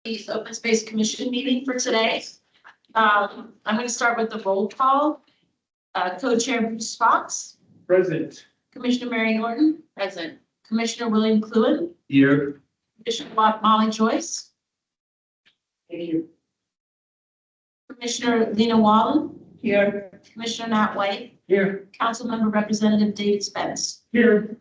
The Open Space Commission meeting for today. I'm going to start with the roll call. Co-chair Bruce Fox. Present. Commissioner Mary Norton. Present. Commissioner William Cluin. Here. Commissioner Molly Joyce. Here. Commissioner Lena Wallen. Here. Commissioner Nat White. Here. Councilmember Representative David Spence. Here.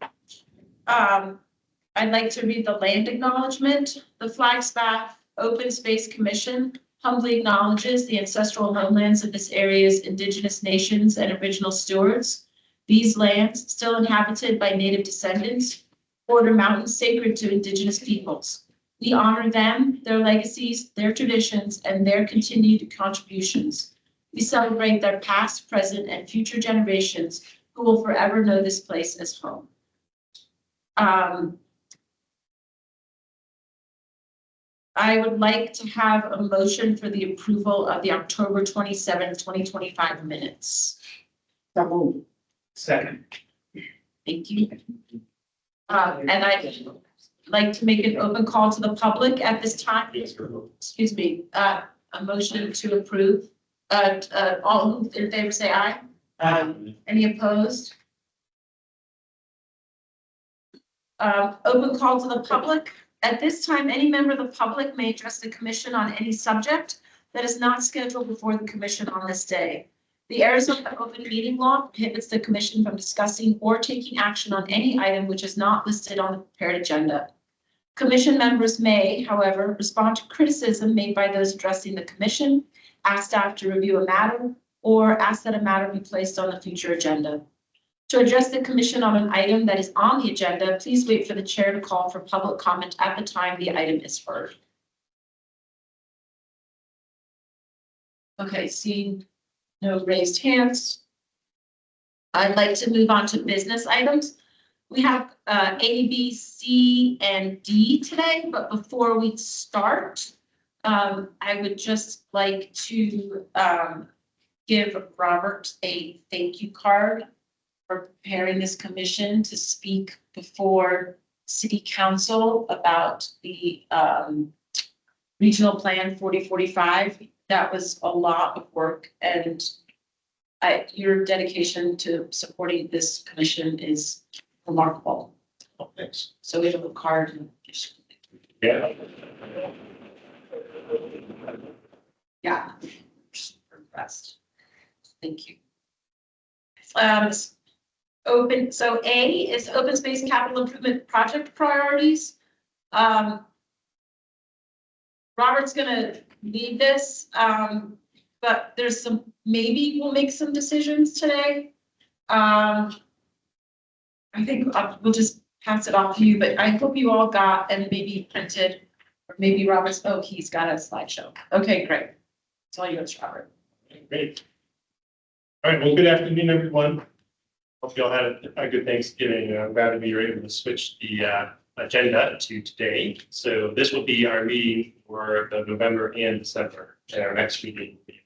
I'd like to read the land acknowledgement. The Flagstaff Open Space Commission humbly acknowledges the ancestral homelands of this area's indigenous nations and original stewards. These lands, still inhabited by native descendants, border mountains sacred to indigenous peoples. We honor them, their legacies, their traditions, and their continued contributions. We celebrate their past, present, and future generations who will forever know this place as home. I would like to have a motion for the approval of the October 27th, 2025 minutes. Second. Thank you. And I'd like to make an open call to the public at this time. Excuse me, a motion to approve. All in favor say aye. Any opposed? Open call to the public. At this time, any member of the public may address the commission on any subject that is not scheduled before the commission on this day. The Arizona open meeting law prohibits the commission from discussing or taking action on any item which is not listed on the prepared agenda. Commission members may, however, respond to criticism made by those addressing the commission, ask staff to review a matter, or ask that a matter be placed on the future agenda. To address the commission on an item that is on the agenda, please wait for the chair to call for public comment at the time the item is heard. Okay, seeing no raised hands. I'd like to move on to business items. We have A, B, C, and D today, but before we start, I would just like to give Robert a thank you card for preparing this commission to speak before City Council about the Regional Plan 4045. That was a lot of work, and your dedication to supporting this commission is remarkable. Oh, thanks. So we have a card. Yeah. Yeah. Super impressed. Thank you. So A is open space capital improvement project priorities. Robert's gonna lead this, but there's maybe we'll make some decisions today. I think we'll just pass it off to you, but I hope you all got and maybe printed, or maybe Robert's, he's got a slideshow. Okay, great. It's all yours, Robert. Great. All right, well, good afternoon, everyone. Hope you all had a good Thanksgiving. I'm glad that we were able to switch the agenda to today. So this will be our meeting for the November and December, and our next meeting will be in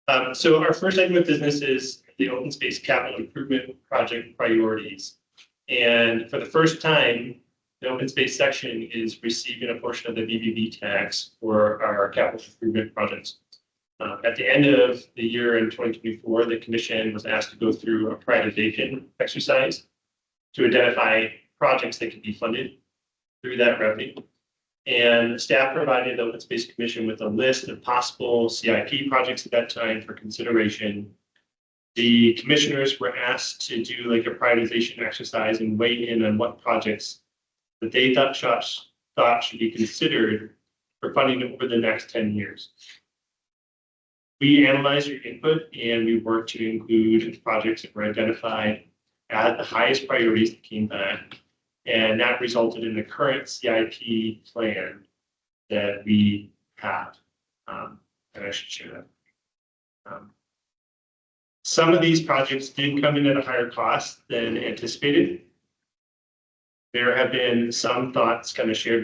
January. So our first item of business is the open space capital improvement project priorities. And for the first time, the open space section is receiving a portion of the BBB tax for our capital improvement projects. At the end of the year in 2024, the commission was asked to go through a prioritization exercise to identify projects that could be funded through that revenue. And staff provided the Open Space Commission with a list of possible CIP projects at that time for consideration. The commissioners were asked to do like a prioritization exercise and weigh in on what projects that they thought should be considered for funding over the next 10 years. We analyzed your input and we worked to include projects that were identified at the highest priorities that came back. And that resulted in the current CIP plan that we have. And I should share that. Some of these projects did come in at a higher cost than anticipated. There have been some thoughts kind of shared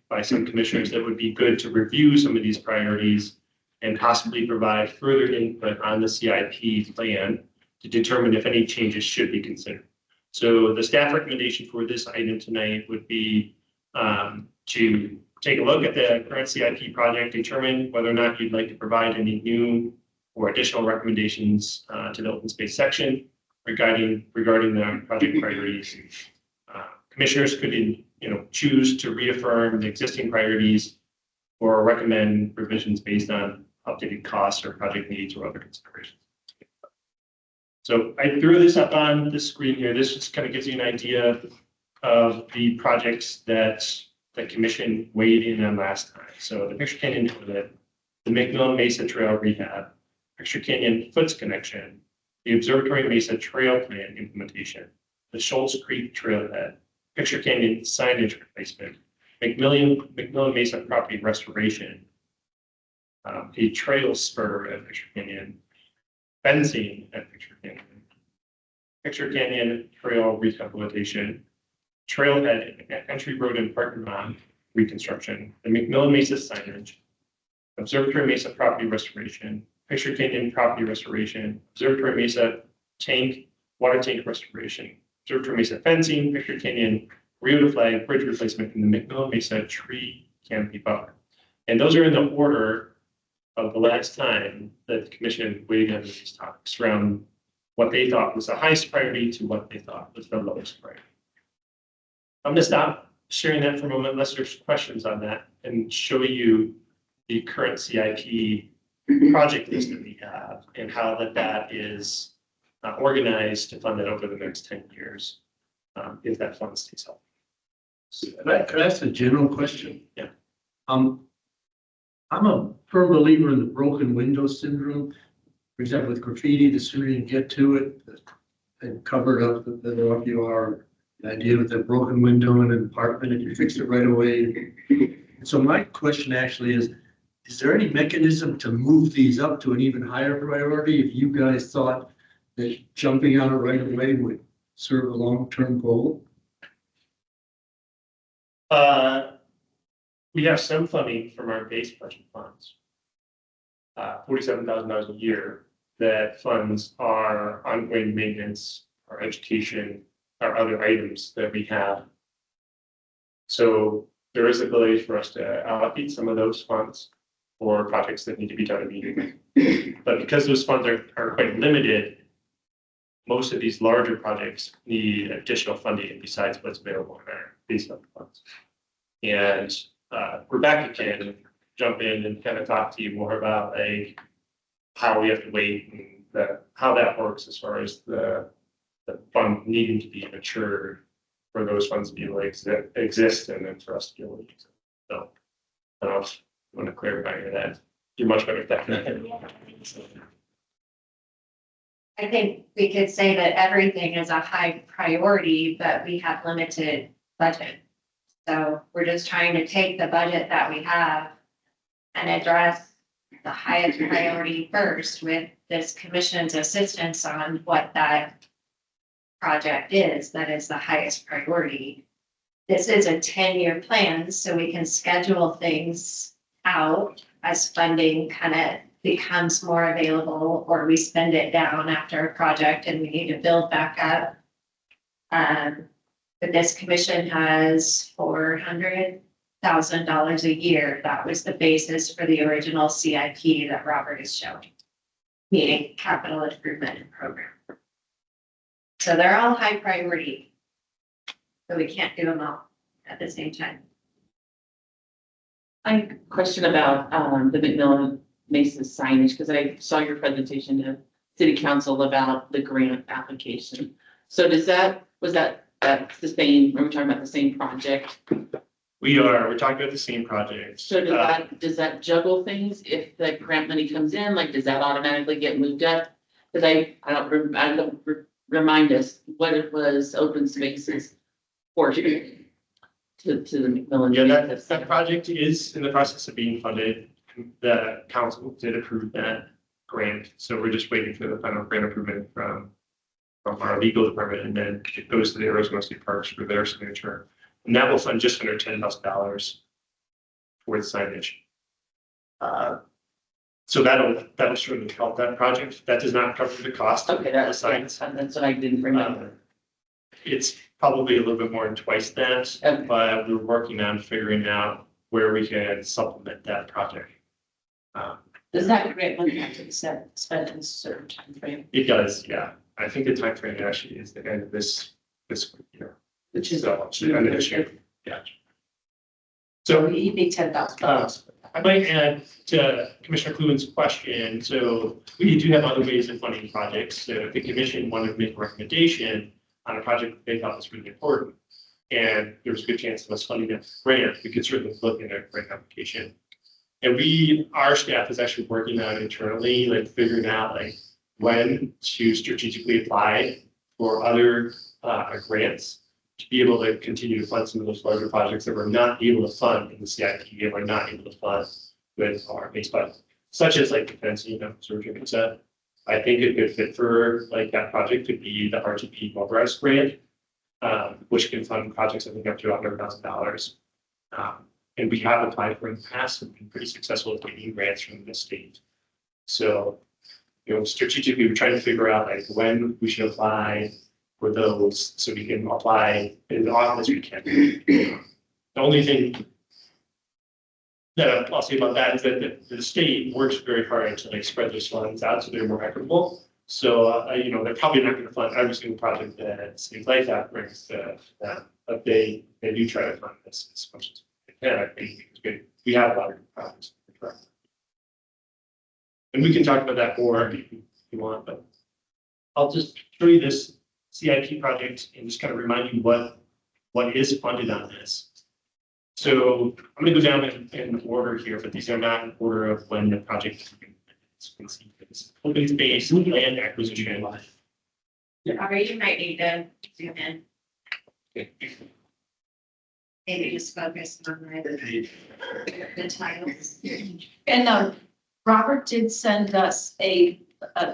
by some commissioners that would be good to review some of these priorities and possibly provide further input on the CIP plan to determine if any changes should be considered. So the staff recommendation for this item tonight would be to take a look at the current CIP project, determine whether or not you'd like to provide any new or additional recommendations to the open space section regarding the project priorities. Commissioners could, choose to reaffirm the existing priorities or recommend revisions based on updated costs or project needs or other considerations. So I threw this up on the screen here. This just kind of gives you an idea of the projects that the commission weighed in on last time. So the Picture Canyon toilet, the McMillan Mesa Trail rehab, Picture Canyon Foots connection, the Observatory Mesa Trail plan implementation, the Schultz Creek trailhead, Picture Canyon signage replacement, McMillan Mesa property restoration, a trail spur at Picture Canyon, fencing at Picture Canyon trail rehabilitation, trailhead entry road and parking lot reconstruction, the McMillan Mesa signage, Observatory Mesa property restoration, Picture Canyon property restoration, Observatory Mesa water tank restoration, Observatory Mesa fencing, Picture Canyon Rio de Flag bridge replacement, and the McMillan Mesa tree canopy buffer. And those are in the order of the last time that the commission weighed in on these topics around what they thought was the highest priority to what they thought was the lowest priority. I'm going to stop sharing that for a moment unless there's questions on that and show you the current CIP project list that we have and how that is organized to fund it over the next 10 years if that fund stays healthy. Could I ask a general question? Yeah. I'm a firm believer in the broken window syndrome. For example, with graffiti, the sooner you get to it and cover it up, the better off you are. The idea with a broken window in an apartment, if you fix it right away. So my question actually is there any mechanism to move these up to an even higher priority if you guys thought that jumping on it right away would serve a long-term goal? We have some funding from our base budget funds, $47,000 a year that funds our ongoing maintenance, our education, our other items that we have. So there is ability for us to allocate some of those funds for projects that need to be done immediately. But because those funds are quite limited, most of these larger projects need additional funding besides what's available in our base level funds. And Rebecca can jump in and kind of talk to you more about how we have to wait and how that works as far as the fund needing to be matured for those funds to be able to exist and then for us to be able to use it. So I don't know if you want to clarify that. You're much better at that. I think we could say that everything is a high priority, but we have limited budget. So we're just trying to take the budget that we have and address the highest priority first with this commission's assistance on what that project is. That is the highest priority. This is a 10-year plan, so we can schedule things out as funding kind of becomes more available, or we spend it down after a project and we need to build back up. But this commission has $400,000 a year. That was the basis for the original CIP that Robert is showing, meaning capital improvement program. So they're all high priority, but we can't do them all at the same time. I have a question about the McMillan Mesa signage, because I saw your presentation to City Council about the grant application. So was that's the same, are we talking about the same project? We're talking about the same project. So does that juggle things if the grant money comes in? Like, does that automatically get moved up? Because I don't remind us what it was open spaces portion to the McMillan. Yeah, that project is in the process of being funded. The council did approve that grant, so we're just waiting for the final grant approval from our legal department, and then it goes to the Arizona State Parks for their signature, and that will fund just under $10,000 for the signage. So that'll surely help that project. That does not cover the cost of the signs. That's what I didn't remember. It's probably a little bit more than twice that, Okay. but we're working on figuring out where we can supplement that project. Does that grant money have to be spent in a certain time frame? It does, yeah. I think the time frame actually is the end of this year. Which is So, the end of this year, yeah. So So we need $10,000. I might add to Commissioner Kluin's question, so we do have other ways of funding projects. So if the commission wanted to make a recommendation on a project that they thought was really important, and there's a good chance of us funding a grant, we could certainly look at a grant application. And our staff is actually working on internally, like figuring out like when to strategically apply for other grants to be able to continue to fund some of those larger projects that we're not able to fund in the CIP and we're not able to fund with our base budget, such as like defense, surgery, etc. I think a good fit for like that project could be the RTP mobilized grant, which can fund projects I think up to $100,000. And we have applied for in the past and been pretty successful at getting grants from the state. So, strategically, we're trying to figure out like when we should apply for those so we can apply as often as we can. The only thing that I'll say about that is that the state works very hard to like spread those funds out so they're more equitable. So, they're probably not going to fund every single project that Cities Like That brings to them, but they do try to fund this as much as they can. I think because we have a lot of good projects. And we can talk about that more if you want, but I'll just show you this CIP project and just kind of remind you what is funded on this. So I'm going to go down in order here, but these are not in order of when the project is conceived. It's open space, land acquisition. Or you might need to zoom in, maybe just focus on the titles. And Robert did send us a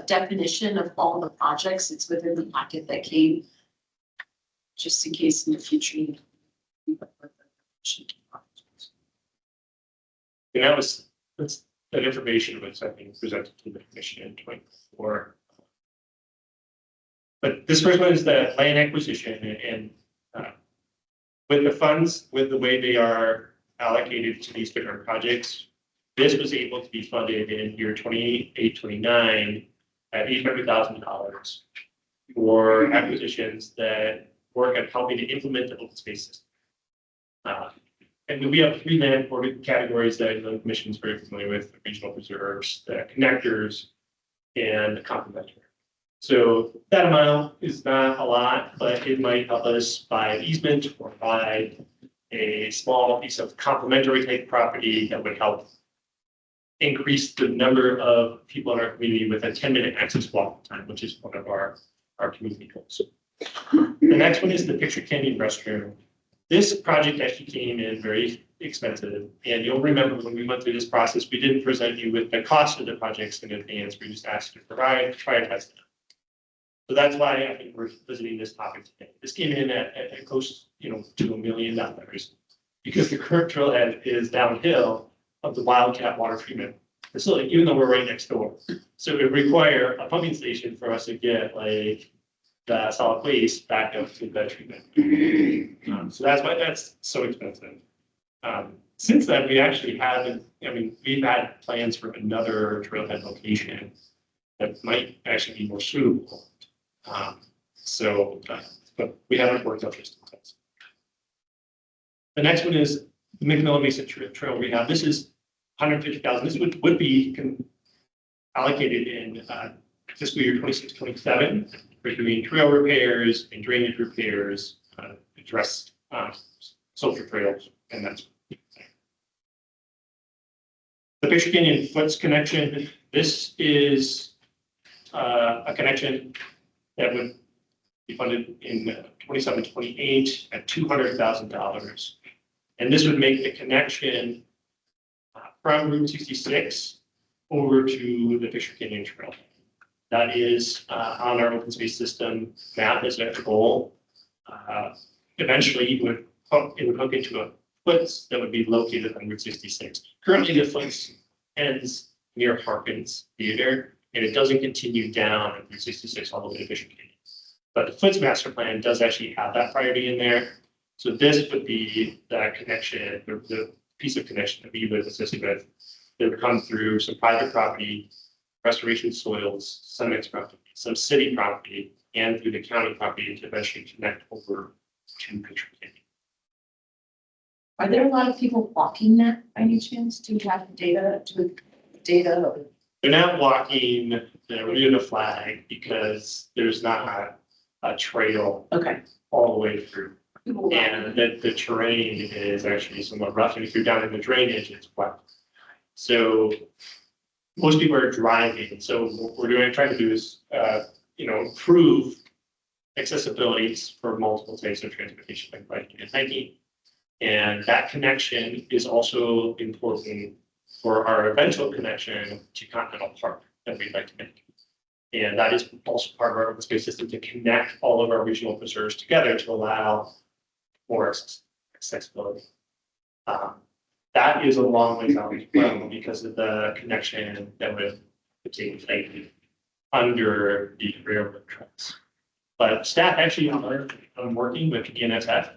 definition of all the projects. It's within the packet that came, just in case in the future. And that information was, I think, presented to the commission in 2024. But this first one is the land acquisition and with the funds, with the way they are allocated to these different projects, this was able to be funded in year 28, 29 at $800,000 for acquisitions that work at helping to implement the open space system. And we have 3 land categories that the commission is very familiar with: the regional preserves, the connectors, and the complementary. So that amount is not a lot, but it might help us buy an easement or buy a small piece of complementary type property that would help increase the number of people in our community with a 10-minute access walk time, which is one of our community goals. The next one is the Picture Canyon restroom. This project actually came in very expensive, and you'll remember when we went through this process, we didn't present you with the cost of the projects in advance. We just asked you to prioritize them. So that's why I think we're visiting this topic today. This came in at close, to $1 million because the current trailhead is downhill of the Wildcat water treatment facility, even though we're right next door. So it would require a pumping station for us to get like the solid waste back up to the treatment. So that's why that's so expensive. Since then, we actually haven't, we've had plans for another trailhead location that might actually be more suitable. But we haven't worked out those details. The next one is the McMillan Mesa Trail Rehab. This is $150,000. This would be allocated in fiscal year 26-27 for doing trail repairs and drainage repairs, address social trails, and that's. The Picture Canyon Foots connection. This is a connection that would be funded in 27-28 at $200,000. And this would make the connection from Route 66 over to the Picture Canyon Trail. That is on our open space system map as a goal. Eventually, it would hook into a foots that would be located on Route 66. Currently, the foots ends near Harkins Theater, and it doesn't continue down on Route 66 all the way to Picture Canyon. But the Foots Master Plan does actually have that priority in there. So this would be that connection, the piece of connection that we would assist with. That would come through some private property, restoration soils, some mixed property, some city property, and through the county property to eventually connect over to Country Canyon. Are there a lot of people walking that by any chance? Do you have data or? They're not walking, they're doing a flag because there's not a trail Okay. all the way through. People walking. And the terrain is actually somewhat rough, and if you're down in the drainage, it's wet. So most people are driving, so what we're doing, trying to do is, improve accessibility for multiple types of transportation, like biking and hiking. And that connection is also important for our eventual connection to Continental Park that we'd like to make. And that is also part of our open space system to connect all of our regional preserves together to allow more accessibility. That is a long way out as well because of the connection that would take place under the railroad tracks. But staff actually are working with ENSF,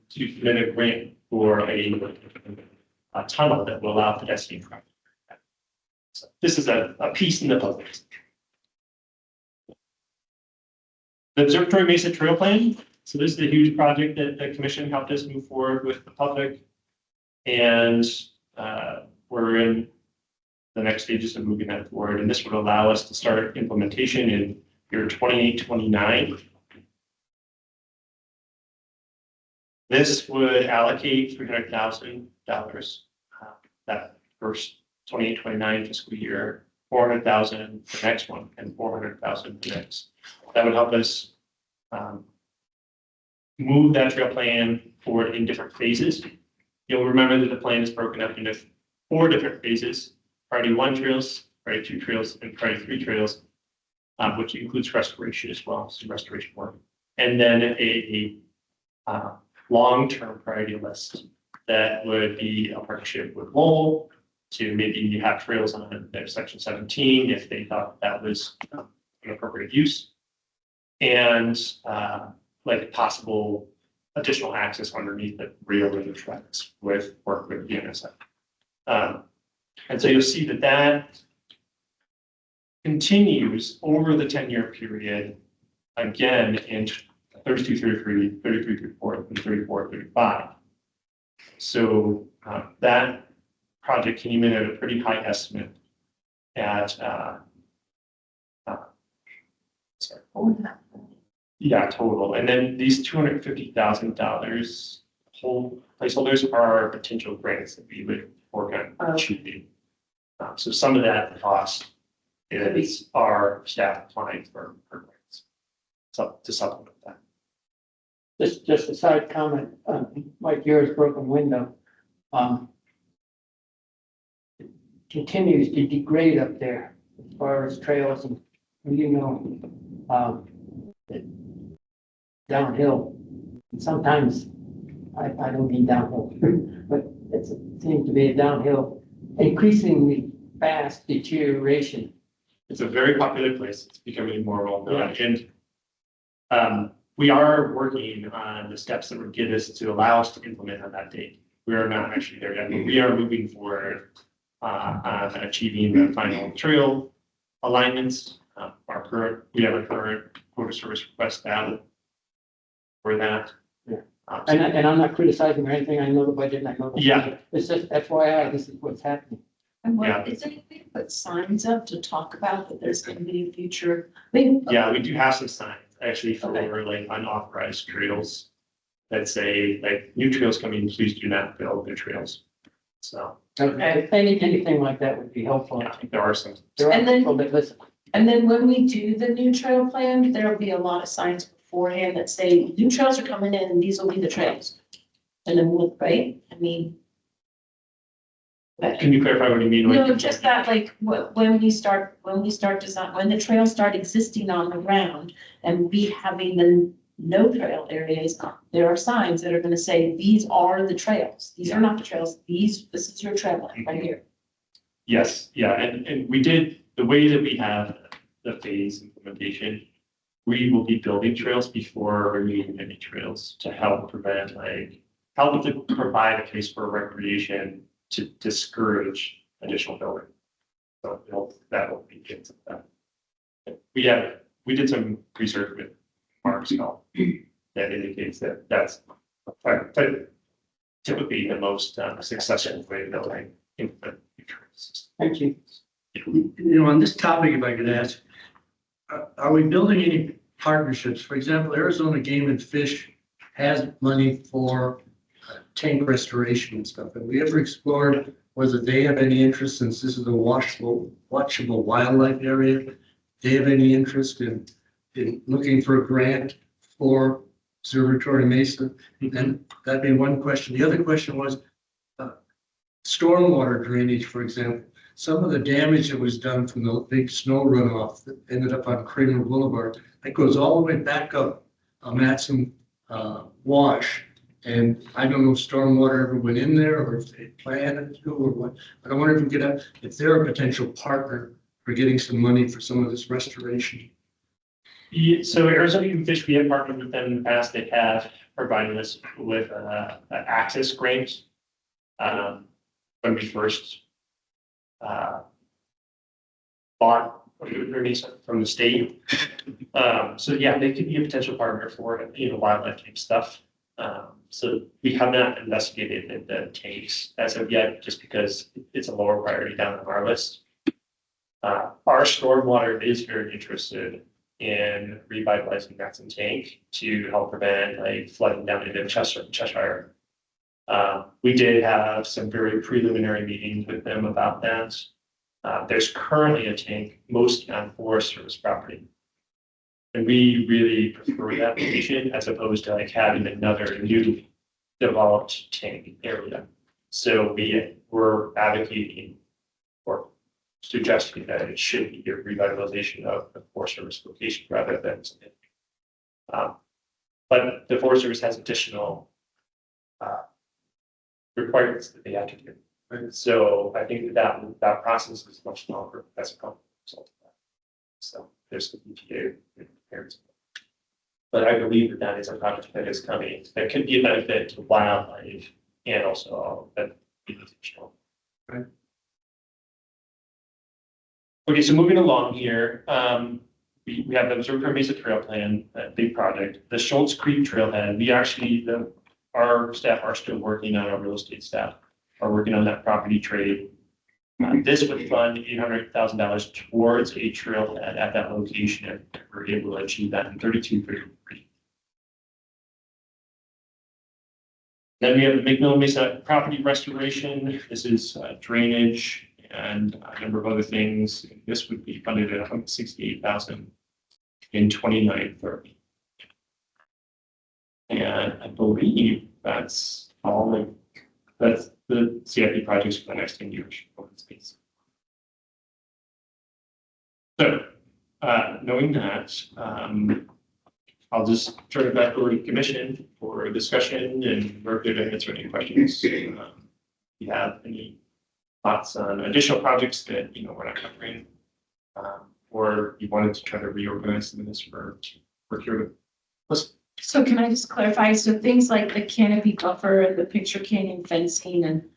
to submit a grant for a tunnel that will allow pedestrian travel. So this is a piece in the puzzle. The Observatory Mesa Trail Plan. So this is a huge project that the commission helped us move forward with the public. And we're in the next stages of moving that forward. And this would allow us to start implementation in year 28-29. This would allocate $300,000 that first 28-29 fiscal year, 400,000 the next one, and 400,000 the next. That would help us move that trail plan forward in different phases. You'll remember that the plan is broken up into 4 different phases: priority 1 trails, priority 2 trails, and priority 3 trails, which includes restoration as well, some restoration work, and then a long-term priority list that would be a partnership with Lowell to maybe have trails on their section 17 if they thought that was an appropriate use, and like possible additional access underneath the railroad tracks with work with ENSF. And so you'll see that that continues over the 10-year period, again in 32, 33, 33, 34, and 34, 35. So that project came in at a pretty high estimate at, sorry, yeah, total. And then these $250,000 whole placeholders are potential grants that we would work on achieving. So some of that cost is our staff applying for grants. So to supplement that. Just a side comment, like yours, broken window, continues to degrade up there as far as trails and, downhill. And sometimes, I don't mean downhill, but it seems to be a downhill, increasingly fast deterioration. It's a very popular place. It's becoming more well known. And we are working on the steps that would get us to allow us to implement on that date. We are not actually there yet, but we are moving forward on achieving the final trail alignments. We have a current quota service request out for that. Yeah. And I'm not criticizing or anything. I know the budget and I know. Yeah. It's just FYI, this is what's happening. And Yeah. what, is anything put signs up to talk about that there's going to be a future? I mean, Yeah, we do have some signs actually for Okay. like unauthorized trails that say like new trails coming, please do not build new trails. So Okay. Anything like that would be helpful. yeah, there are some. There are And then- people that listen. And then when we do the new trail plan, there'll be a lot of signs beforehand that say, new trails are coming in and these will be the trails. And then we'll, right? I mean. Can you clarify what you mean? No, just that like, when we start design, when the trails start existing on the ground and we having the no trail areas, there are signs that are gonna say, these are the trails. These are not the trails. This is your trail line right here. Yes, yeah, and we did, the way that we have the phase implementation, we will be building trails before removing any trails to help prevent like help to provide a place for recreation to discourage additional building. So that'll be good to that. We did some research with Mark's help that indicates that that's typically the most successful way of building in the future. Thank you. You know, on this topic, if I could ask, are we building any partnerships? For example, Arizona Game and Fish has money for tank restoration and stuff. Have we ever explored whether they have any interest, since this is a watchable wildlife area? They have any interest in looking for a grant for Observatory Mesa? And that'd be one question. The other question was stormwater drainage, for example. Some of the damage that was done from the big snow runoff that ended up on Kramer Boulevard, that goes all the way back up Matson Wash. And I don't know if stormwater ever went in there or if they planned to or what. But I wonder if we could if they're a potential partner for getting some money for some of this restoration. Yeah, so Arizona Game and Fish, we have partnered with them in the past. They have provided us with an access grant when we first bought from the state. So yeah, they could be a potential partner for wildlife type stuff. So we have not investigated the tanks as of yet, just because it's a lower priority down on our list. Our stormwater is very interested in revitalizing Matson Tank to help prevent like flooding down into Cheshire. We did have some very preliminary meetings with them about that. There's currently a tank mostly on Forest Service property. And we really prefer that location as opposed to like having another new developed tank area. So we're advocating or suggesting that it should be a revitalization of the Forest Service location rather than. But the Forest Service has additional requirements that they have to do. Right? So I think that process is much longer. That's a result of that. So there's the EPA. But I believe that is a project that is coming that could be a benefit to wildlife and also that. Right. Okay, so moving along here, we have the Observatory Mesa Trail Plan, that big project. The Schultz Creek Trailhead, our staff are still working on, our real estate staff are working on that property trade. This would fund $800,000 towards a trailhead at that location if we're able to achieve that in 3233. Then we have the McMillan Mesa property restoration. This is drainage and a number of other things. This would be funded at $168,000 in 2930. And I believe that's all. That's the CIP projects for the next 10 years. Open space. So, knowing that, I'll just turn it back over to the commission for discussion and work to answer any questions. If you have any thoughts on additional projects that we're not covering, or you wanted to try to reorganize some of this for here to listen. So can I just clarify? So things like the canopy buffer, the picture canyon fencing and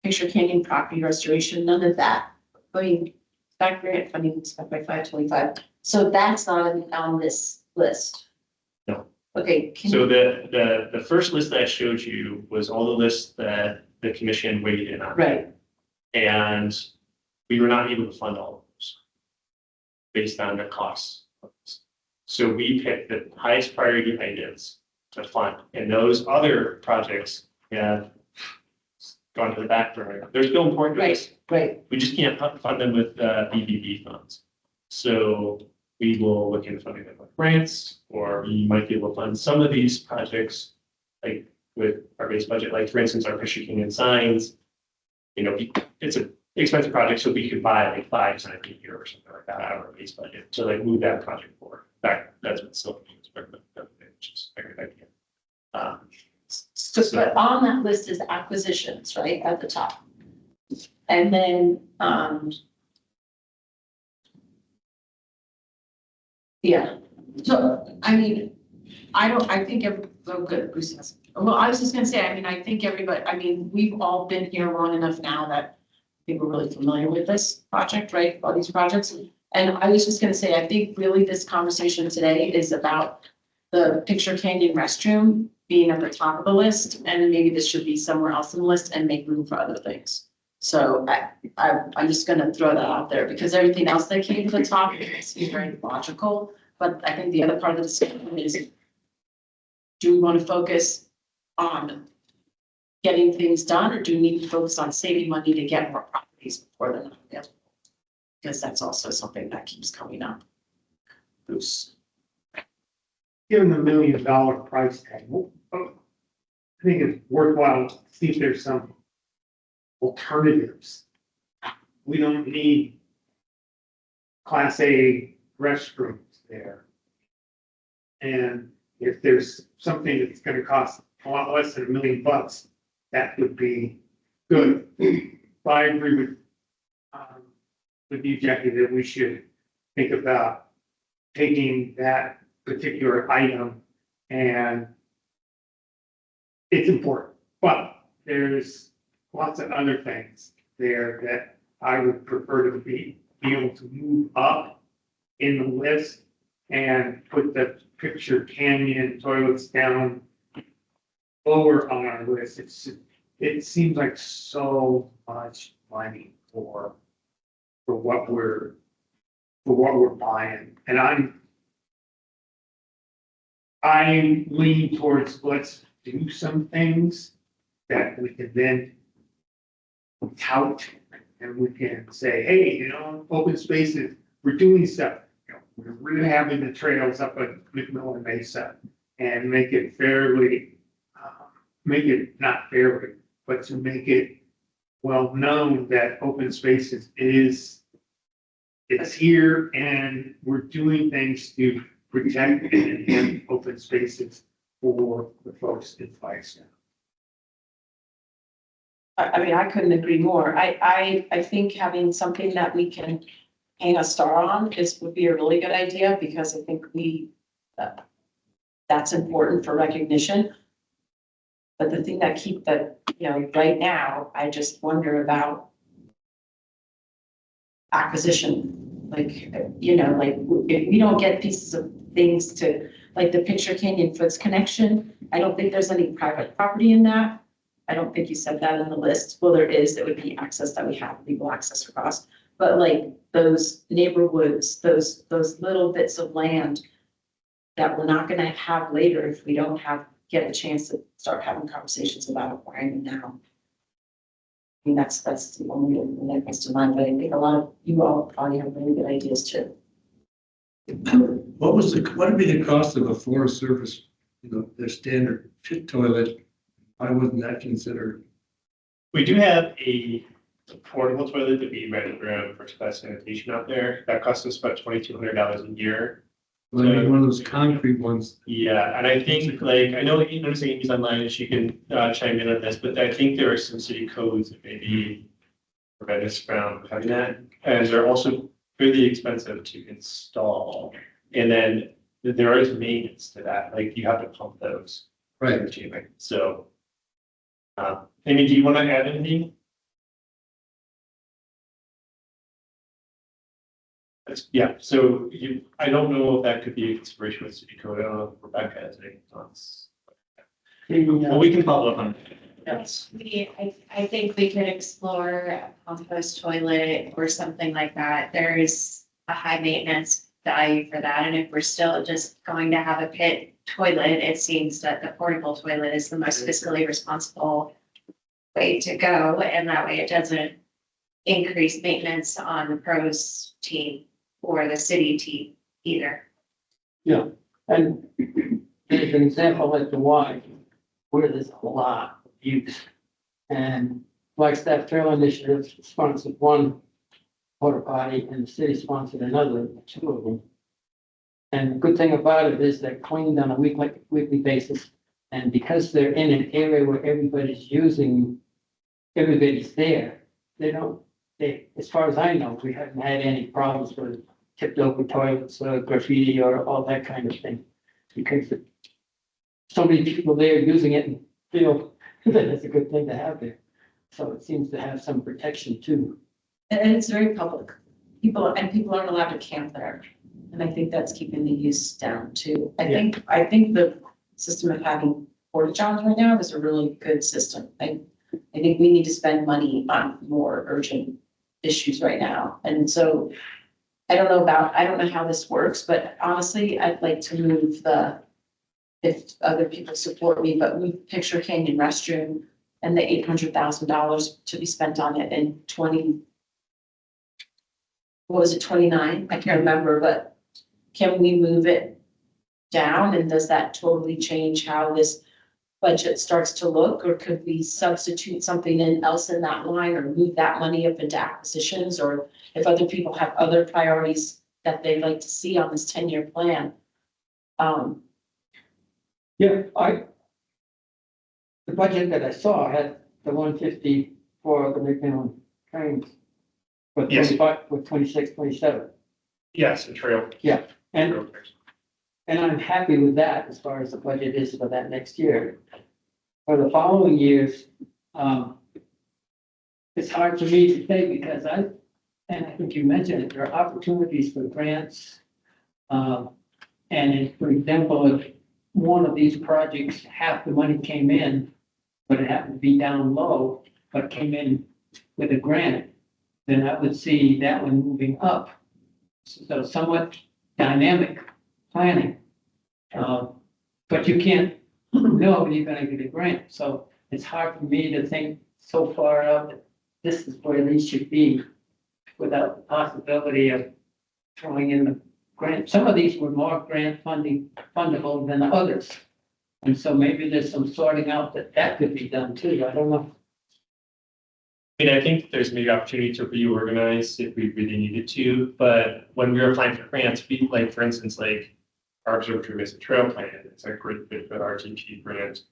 picture canyon property restoration, none of that. I mean, that grant funding was spent by 525. So that's not on this list. No. Okay. So the first list that I showed you was all the lists that the commission weighed in on. Right. And we were not able to fund all of those based on the costs. So we picked the highest priority items to fund, and those other projects have gone to the back burner. They're still important to us. Right. We just can't fund them with BBB funds. So we will look into funding them with grants, or we might be able to fund some of these projects like with our base budget, like for instance, our Picture Canyon signs. It's an expensive project, so we could buy like 5 signs a year or something like that out of our base budget to like move that project forward. That's what Sylvia was recommending, which is a great idea. But on that list is acquisitions, right, at the top. And then, yeah, so, I mean, I think oh, good, Bruce has. Well, I was just gonna say, I mean, I think everybody, I mean, we've all been here long enough now that I think we're really familiar with this project, right? All these projects. And I was just gonna say, I think really this conversation today is about the Picture Canyon restroom being at the top of the list, and maybe this should be somewhere else in the list and make room for other things. So I'm just gonna throw that out there because everything else that came to the top seems very logical. But I think the other part of the discussion is, do we want to focus on getting things done, or do we need to focus on saving money to get more properties before they're not available? Because that's also something that keeps coming up. Bruce. Given the $1 million price tag, I think it's worthwhile to see if there's some alternatives. We don't need Class A restrooms there. And if there's something that's gonna cost a lot less than $1 million, that would be good. But I agree with you, Jackie, that we should think about taking that particular item, and it's important, but there's lots of other things there that I would prefer to be able to move up in the list and put the Picture Canyon toilets down lower on our list. It seems like so much money for what we're buying, and I lean towards let's do some things that we can then tout, and we can say, hey, open spaces, we're doing stuff. We're really having the trails up at McMillan Mesa and make it fairly, make it not fairly, but to make it well known that open spaces it's here, and we're doing things to protect and enhance open spaces for the folks in Flagstaff. I mean, I couldn't agree more. I think having something that we can hang a star on would be a really good idea, because I think that's important for recognition. But the thing that right now, I just wonder about acquisition. Like, if we don't get pieces of things to, like the Picture Canyon Foods connection, I don't think there's any private property in that. I don't think you said that in the list. Well, there is, that would be access that we have, legal access across. But like those neighborhoods, those little bits of land that we're not gonna have later if we don't get a chance to start having conversations about acquiring them now. I mean, that's the only thing that comes to mind, but I think a lot of you all probably have really good ideas too. What would be the cost of a floor surface, their standard pit toilet? Why wasn't that considered? We do have a portable toilet that we rent around first class sanitation out there. That costs us about $2,200 a year. Well, I mean, one of those concrete ones. Yeah, and I think I know noticing Amy's online and she can chime in on this, but I think there are some city codes that maybe prevent us from having that. And they're also really expensive to install. And then there is maintenance to that, like you have to pump those. Right. So, Amy, do you want to add anything? Yeah, so I don't know if that could be a consideration with city code. I don't know if Rebecca has any thoughts. Well, we can follow up on it. Yes. I think we could explore a compost toilet or something like that. There's a high maintenance value for that. And if we're still just going to have a pit toilet, it seems that the portable toilet is the most fiscally responsible way to go. And that way it doesn't increase maintenance on the pros team or the city team either. Yeah, and there's an example like the Y, where there's a lot of use. And Flagstaff Trail Initiative sponsored one porta potty and the city sponsored another, two of them. And the good thing about it is they're cleaned on a weekly basis. And because they're in an area where everybody's there, as far as I know, we haven't had any problems with tipped over toilets, graffiti or all that kind of thing. Because so many people there using it and feel that it's a good thing to have there. So it seems to have some protection too. And it's very public. People aren't allowed to camp there. And I think that's keeping the use down too. I think the system of having porta johns right now is a really good system. I think we need to spend money on more urgent issues right now. And so I don't know how this works, but honestly, I'd like to move if other people support me, but move Picture Canyon restroom and the $800,000 to be spent on it in 29? I can't remember, but can we move it down, and does that totally change how this budget starts to look? Or could we substitute something else in that line, or move that money up into acquisitions? Or if other people have other priorities that they'd like to see on this 10-year plan? Yeah, the budget that I saw had the 150 for the McMillan trains. For Yes. 25, for 26, 27. Yes, a trail. And, trail. and I'm happy with that as far as the budget is for that next year. For the following years, it's hard for me to say because and I think you mentioned it, there are opportunities for grants. For example, if one of these projects, half the money came in, but it happened to be down low, but came in with a grant, then I would see that one moving up. So somewhat dynamic planning. But you can't know when you're gonna get a grant, so it's hard for me to think so far out that this is where these should be without the possibility of throwing in the grant. Some of these were more grant fundable than others. And so maybe there's some sorting out that could be done too, I don't know. I mean, I think there's maybe opportunity to reorganize if we really needed to, but when we were applying for grants, we like, for instance, like our observatory basic trail plan, it's a great fit for RTP grant.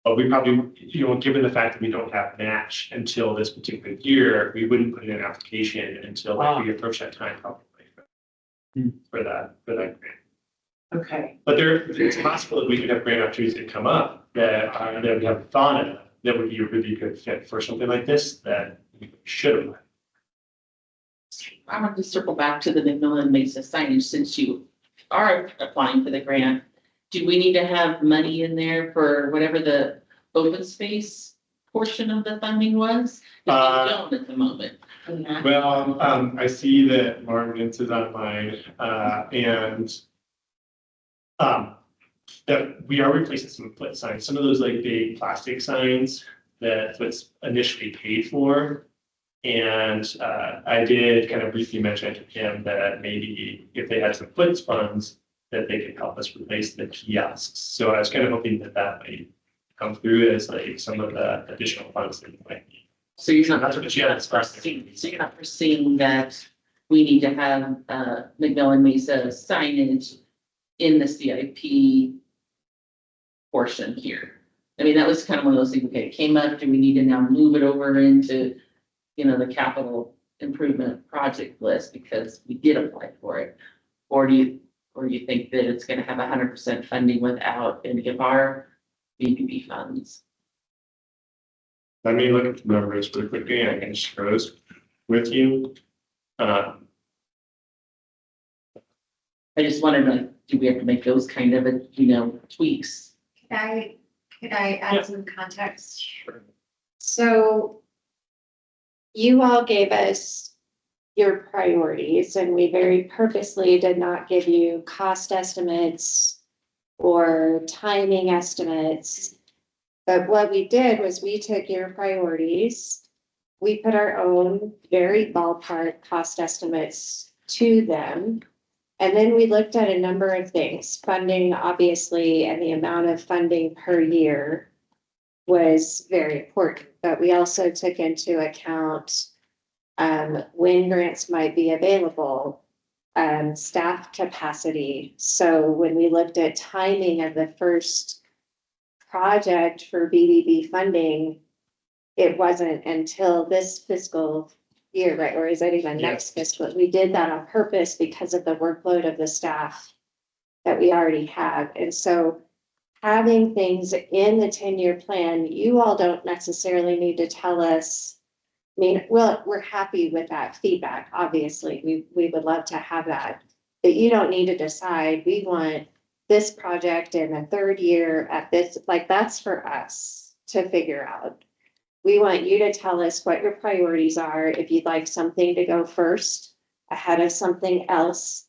But we probably, given the fact that we don't have match until this particular year, we wouldn't put in an application until like we approach that time probably for that grant. Okay. But it's possible that we could have grant opportunities that come up that we haven't thought of, that would be a really good fit for something like this that we should have. I want to circle back to the McMillan Mesa signage, since you are applying for the grant. Do we need to have money in there for whatever the open space portion of the funding was? Because we don't at the moment. Well, I see that Marvin's is on mine, and that we are replacing some flip signs, some of those like big plastic signs that was initially paid for. And I did kind of briefly mention to him that maybe if they had some flip funds, that they could help us replace the kiosks. So I was kind of hoping that might come through as like some of the additional funds that we might need. So you're not, That's what she had foreseeing, so you're not foreseeing that we need to have McMillan Mesa signage in the CIP portion here. I mean, that was kind of one of those things, okay, it came up, do we need to now move it over into, the capital improvement project list because we did apply for it? Or do you think that it's gonna have 100% funding without any of our BBB funds? Let me look at the numbers really quickly and I can share those with you. I just wanted to, do we have to make those kind of, tweaks? Could I add Yeah. some context? Sure. So you all gave us your priorities and we very purposely did not give you cost estimates or timing estimates. But what we did was we took your priorities, we put our own very ballpark cost estimates to them. And then we looked at a number of things, funding, obviously, and the amount of funding per year was very important, but we also took into account when grants might be available, staff capacity. So when we looked at timing of the first project for BBB funding, it wasn't until this fiscal year, right? Or is that even next fiscal? We did that on purpose because of the workload of the staff that we already have. And so having things in the 10-year plan, you all don't necessarily need to tell us. I mean, well, we're happy with that feedback, obviously, we would love to have that. But you don't need to decide, we want this project in the third year at this, like, that's for us to figure out. We want you to tell us what your priorities are, if you'd like something to go first ahead of something else.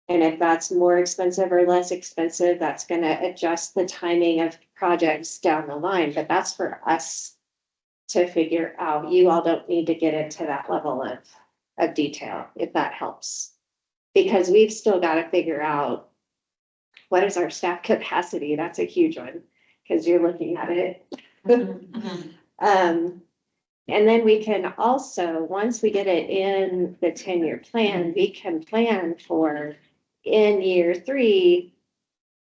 And if that's more expensive or less expensive, that's gonna adjust the timing of projects down the line, but that's for us to figure out. You all don't need to get into that level of detail, if that helps. Because we've still got to figure out what is our staff capacity. That's a huge one, because you're looking at it. And then we can also, once we get it in the 10-year plan, we can plan for in year 3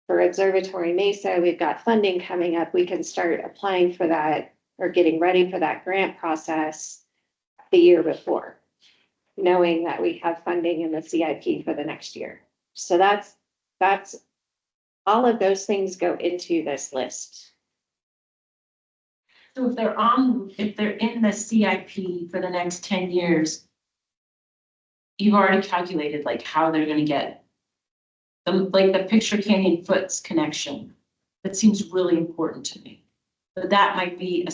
for Observatory Mesa, we've got funding coming up. We can start applying for that or getting ready for that grant process the year before, knowing that we have funding in the CIP for the next year. So that's all of those things go into this list. So if they're in the CIP for the next 10 years, you've already calculated like how they're gonna get the Picture Canyon Foots connection. That seems really important to me. But that might be a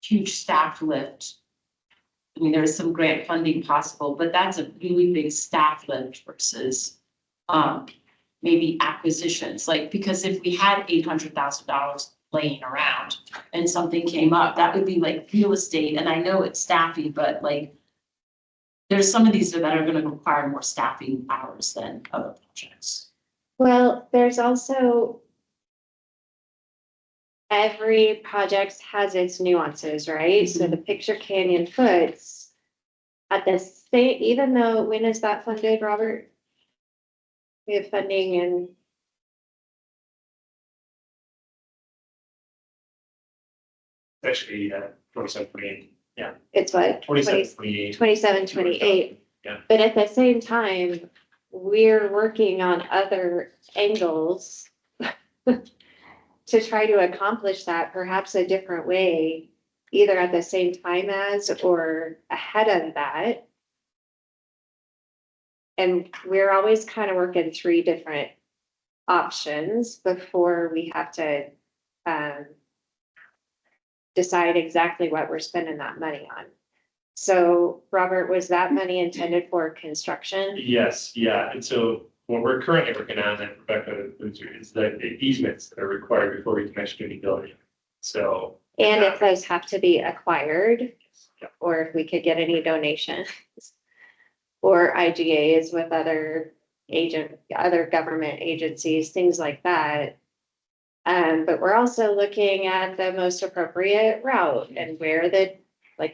huge staff lift. I mean, there's some grant funding possible, but that's a really big staff lift versus maybe acquisitions, like, because if we had $800,000 laying around and something came up, that would be like real estate. And I know it's staffy, but like, there's some of these that are gonna require more staffing hours than other projects. Well, there's also every project has its nuances, right? So the Picture Canyon Foots at the state, even though, when is that funded, Robert? We have funding in Actually, 27, it's what? 27, 28. 27, 28. Yeah. But at the same time, we're working on other angles to try to accomplish that perhaps a different way, either at the same time as or ahead of that. And we're always kind of working 3 different options before we have to decide exactly what we're spending that money on. So, Robert, was that money intended for construction? Yes, yeah, and so what we're currently working on, and Rebecca is the easements that are required before we can actually do any building. So. And if those have to be acquired, or if we could get any donations, or IGAs with other government agencies, things like that. But we're also looking at the most appropriate route and where the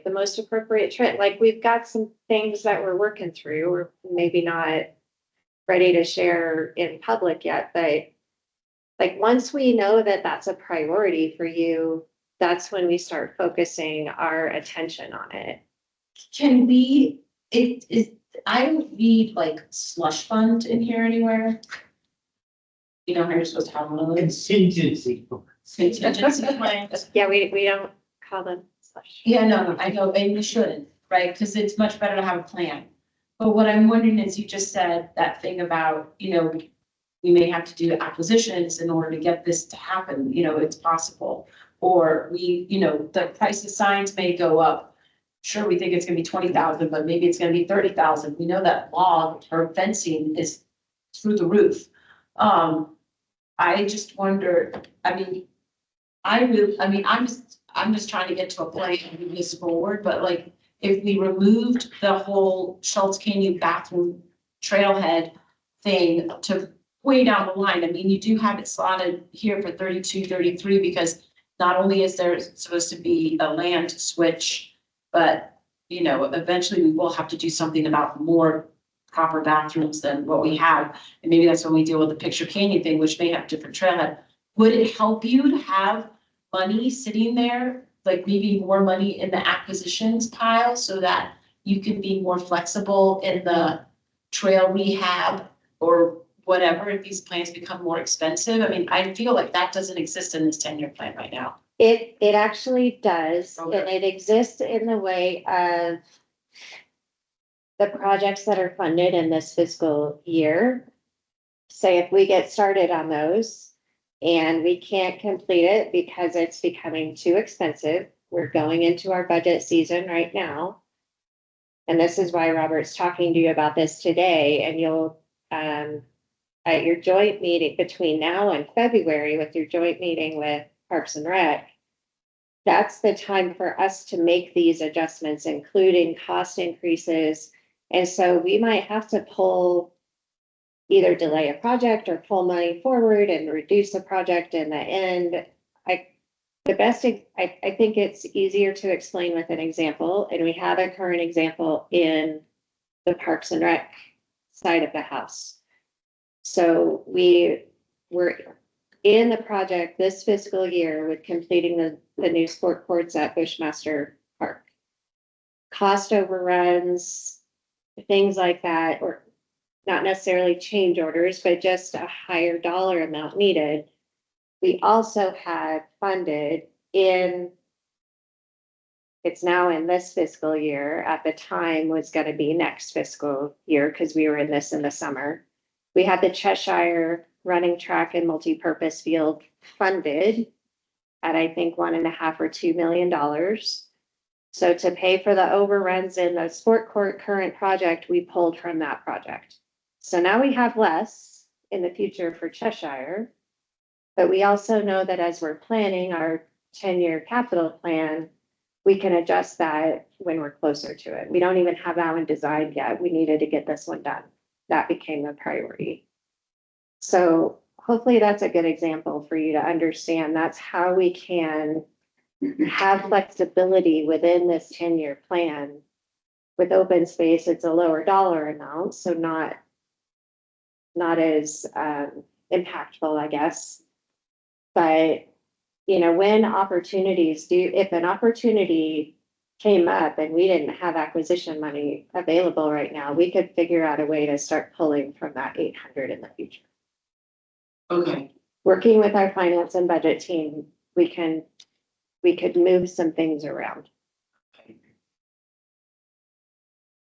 most appropriate trip. Like, we've got some things that we're working through. We're maybe not ready to share in public yet, but like, once we know that that's a priority for you, that's when we start focusing our attention on it. Can we, I don't need like slush fund in here anywhere. You know how you're supposed to have one of those Contingency. contingency plans? Yeah, we don't call them slush. Yeah, no, I know, and we shouldn't, right? Because it's much better to have a plan. But what I'm wondering is, you just said that thing about, we may have to do acquisitions in order to get this to happen, it's possible. Or the price of signs may go up. Sure, we think it's gonna be 20,000, but maybe it's gonna be 30,000. We know that log or fencing is through the roof. I just wonder, I'm just trying to get to a point and move this forward, but like, if we removed the whole Schultz Canyon bathroom trailhead thing to way down the line, you do have it slotted here for 32, 33, because not only is there supposed to be a land switch, but, eventually we will have to do something about more proper bathrooms than what we have. And maybe that's when we deal with the Picture Canyon thing, which may have different trailhead. Would it help you to have money sitting there, like maybe more money in the acquisitions pile, so that you can be more flexible in the trail rehab or whatever, if these plans become more expensive? I mean, I feel like that doesn't exist in this 10-year plan right now. It actually does, and Okay. it exists in the way of the projects that are funded in this fiscal year. Say if we get started on those and we can't complete it because it's becoming too expensive, we're going into our budget season right now. And this is why Robert's talking to you about this today, and you'll, at your joint meeting between now and February with your joint meeting with Parks and Rec, that's the time for us to make these adjustments, including cost increases. And so we might have to either delay a project or pull money forward and reduce the project in the end. I think it's easier to explain with an example, and we have a current example in the Parks and Rec side of the house. So we were in the project this fiscal year with completing the new sport courts at Bushmaster Park. Cost overruns, things like that, or not necessarily change orders, but just a higher dollar amount needed. We also had funded it's now in this fiscal year, at the time was gonna be next fiscal year, because we were in this in the summer. We had the Cheshire running track and multipurpose field funded at, I think, $1.5 or $2 million. So to pay for the overruns in the sport court current project, we pulled from that project. So now we have less in the future for Cheshire. But we also know that as we're planning our 10-year capital plan, we can adjust that when we're closer to it. We don't even have that one designed yet. We needed to get this one done. That became the priority. So hopefully that's a good example for you to understand. That's how we can have flexibility within this 10-year plan. With open space, it's a lower dollar amount, so not as impactful, I guess. But, when opportunities if an opportunity came up and we didn't have acquisition money available right now, we could figure out a way to start pulling from that 800 in the future. Okay. Working with our finance and budget team, we could move some things around.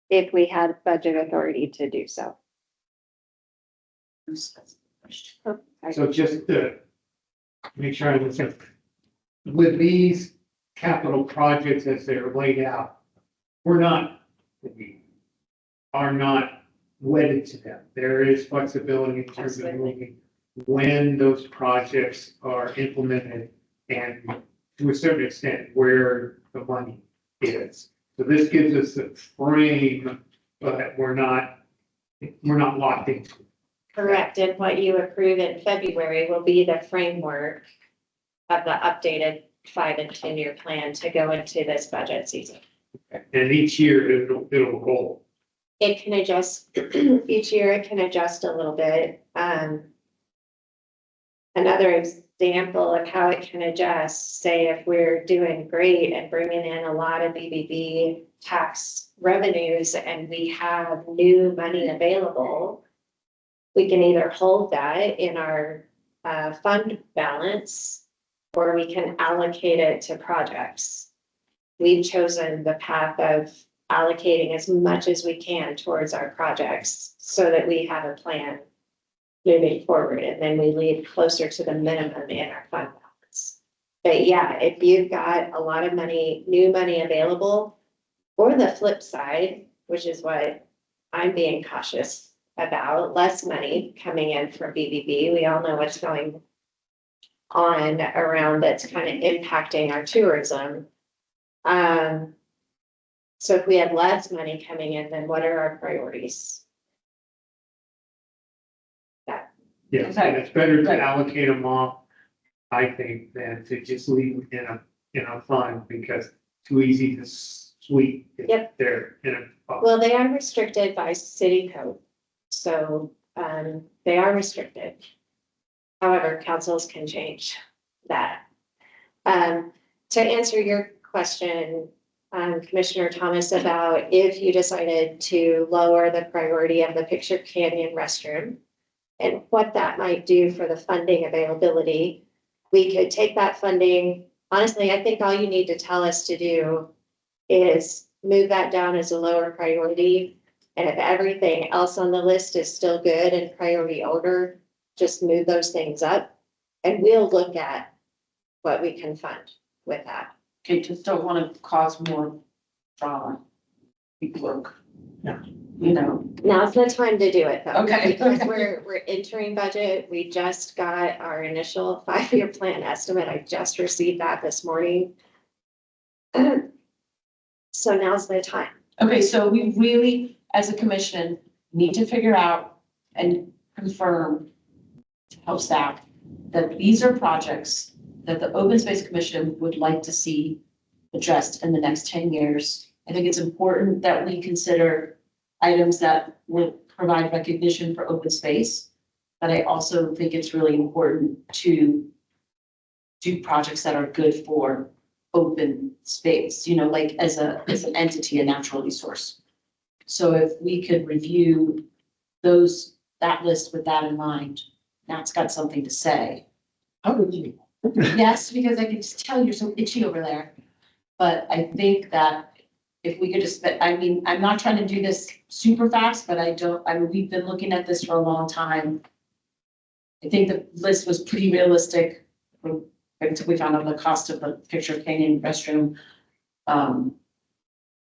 If we had budget authority to do so. So just to make sure I understand, with these capital projects as they're laid out, we are not wedded to them. There is flexibility in terms of moving when those projects are implemented and to a certain extent where the money is. So this gives us a frame, but we're not locked into it. Correct, and what you approve in February will be the framework of the updated 5 and 10-year plan to go into this budget season. And each year it'll roll. It can adjust, each year it can adjust a little bit. Another example of how it can adjust, say if we're doing great and bringing in a lot of BBB tax revenues and we have new money available, we can either hold that in our fund balance or we can allocate it to projects. We've chosen the path of allocating as much as we can towards our projects so that we have a plan moving forward, and then we leave closer to the minimum in our fund balance. But yeah, if you've got a lot of money, new money available, or the flip side, which is what I'm being cautious about, less money coming in from BBB. We all know what's going on around that's kind of impacting our tourism. So if we have less money coming in, then what are our priorities? Yes, and it's better to allocate them off, I think, than to just leave them in a fund because too easy to sweep. if Yep. They're in a fund. Well, they are restricted by city code. So they are restricted. However, councils can change that. To answer your question, Commissioner Thomas, about if you decided to lower the priority of the Picture Canyon restroom and what that might do for the funding availability. We could take that funding, honestly, I think all you need to tell us to do is move that down as a lower priority. And if everything else on the list is still good in priority order, just move those things up. And we'll look at what we can fund with that. Okay, just don't want to cause more drama. Work. Yeah. You know, Now's the time to do it though. Okay. Because we're entering budget. We just got our initial 5-year plan estimate. I just received that this morning. So now's the time. okay, so we really, as a commission, need to figure out and confirm to help staff that these are projects that the Open Space Commission would like to see addressed in the next 10 years. I think it's important that we consider items that would provide recognition for open space. But I also think it's really important to do projects that are good for open space, you know, like as an entity, a natural resource. So if we could review that list with that in mind, Nat's got something to say. How did you? Yes, because I can just tell you're so itchy over there. But I think that if we could just, I mean, I'm not trying to do this super fast, but we've been looking at this for a long time. I think the list was pretty realistic until we found out the cost of the picture canyon restroom. And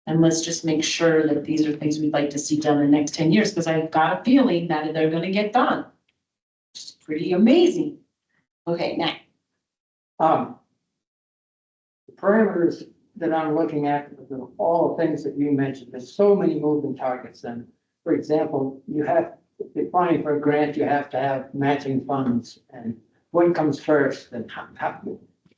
let's just make sure that these are things we'd like to see done in the next 10 years, because I've got a feeling that they're gonna get done. It's pretty amazing. Okay, now, The parameters that I'm looking at, all the things that you mentioned, there's so many moving targets. And for example, if you're applying for a grant, you have to have matching funds and what comes first and how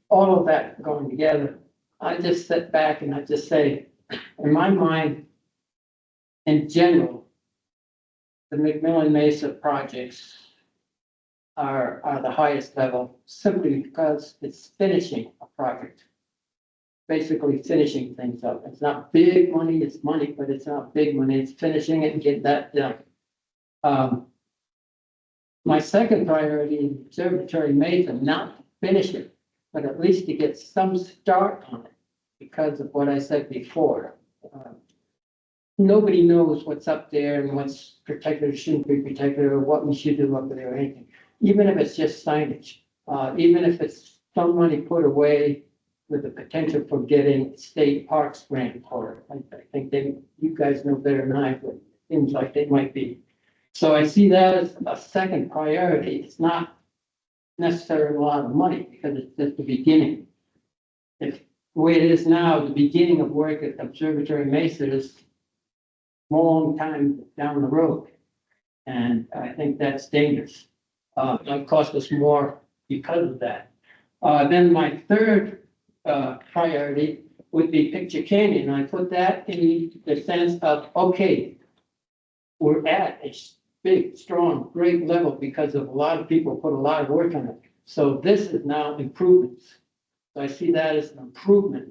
all of that going together. I just sit back and I just say, in my mind, in general, the McMillan Mesa projects are the highest level simply because it's finishing a project. Basically finishing things up. It's not big money, it's money, but it's not big money. It's finishing it and getting that done. My second priority in Observatory Mesa, not to finish it, but at least to get some start on it because of what I said before. Nobody knows what's up there and what's protected or shouldn't be protected or what we should do up there or anything. Even if it's just signage, even if it's some money put away with the potential for getting state parks grant for it. I think you guys know better than I, but it seems like they might be. So I see that as a second priority. It's not necessarily a lot of money because it's just the beginning. If the way it is now, the beginning of work at Observatory Mesa is a long time down the road. And I think that's dangerous. It cost us more because of that. Then my third priority would be Picture Canyon. I put that in the sense of, okay, we're at a big, strong, great level because of a lot of people put a lot of work on it. So this is now improvements. So I see that as an improvement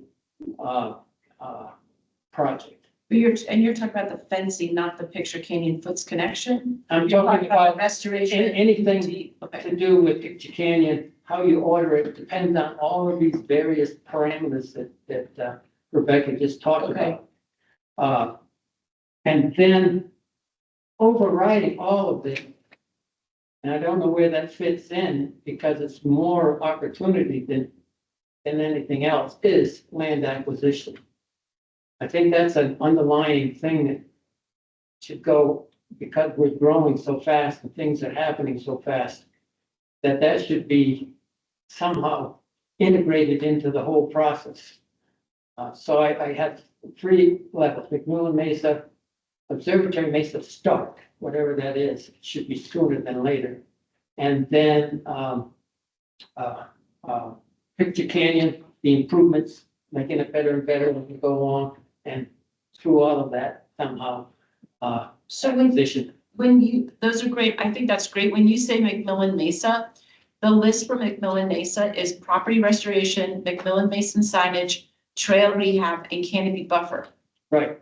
project. but you're talking about the fencing, not the Picture Canyon Foots connection? I'm You're talking about restoration. anything Okay. to do with Picture Canyon, how you order it depends on all of these various parameters that Rebecca just talked Okay. about. And then overriding all of this, and I don't know where that fits in because it's more opportunity than anything else, is land acquisition. I think that's an underlying thing that should go because we're growing so fast and things are happening so fast, that should be somehow integrated into the whole process. So I have 3 levels: McMillan Mesa, Observatory Mesa start, whatever that is, it should be sooner than later. And then Picture Canyon, the improvements, making it better and better as we go along, and through all of that somehow So acquisition. those are great. I think that's great. When you say McMillan Mesa, the list for McMillan Mesa is property restoration, McMillan Mesa signage, trail rehab, and canopy buffer. Right.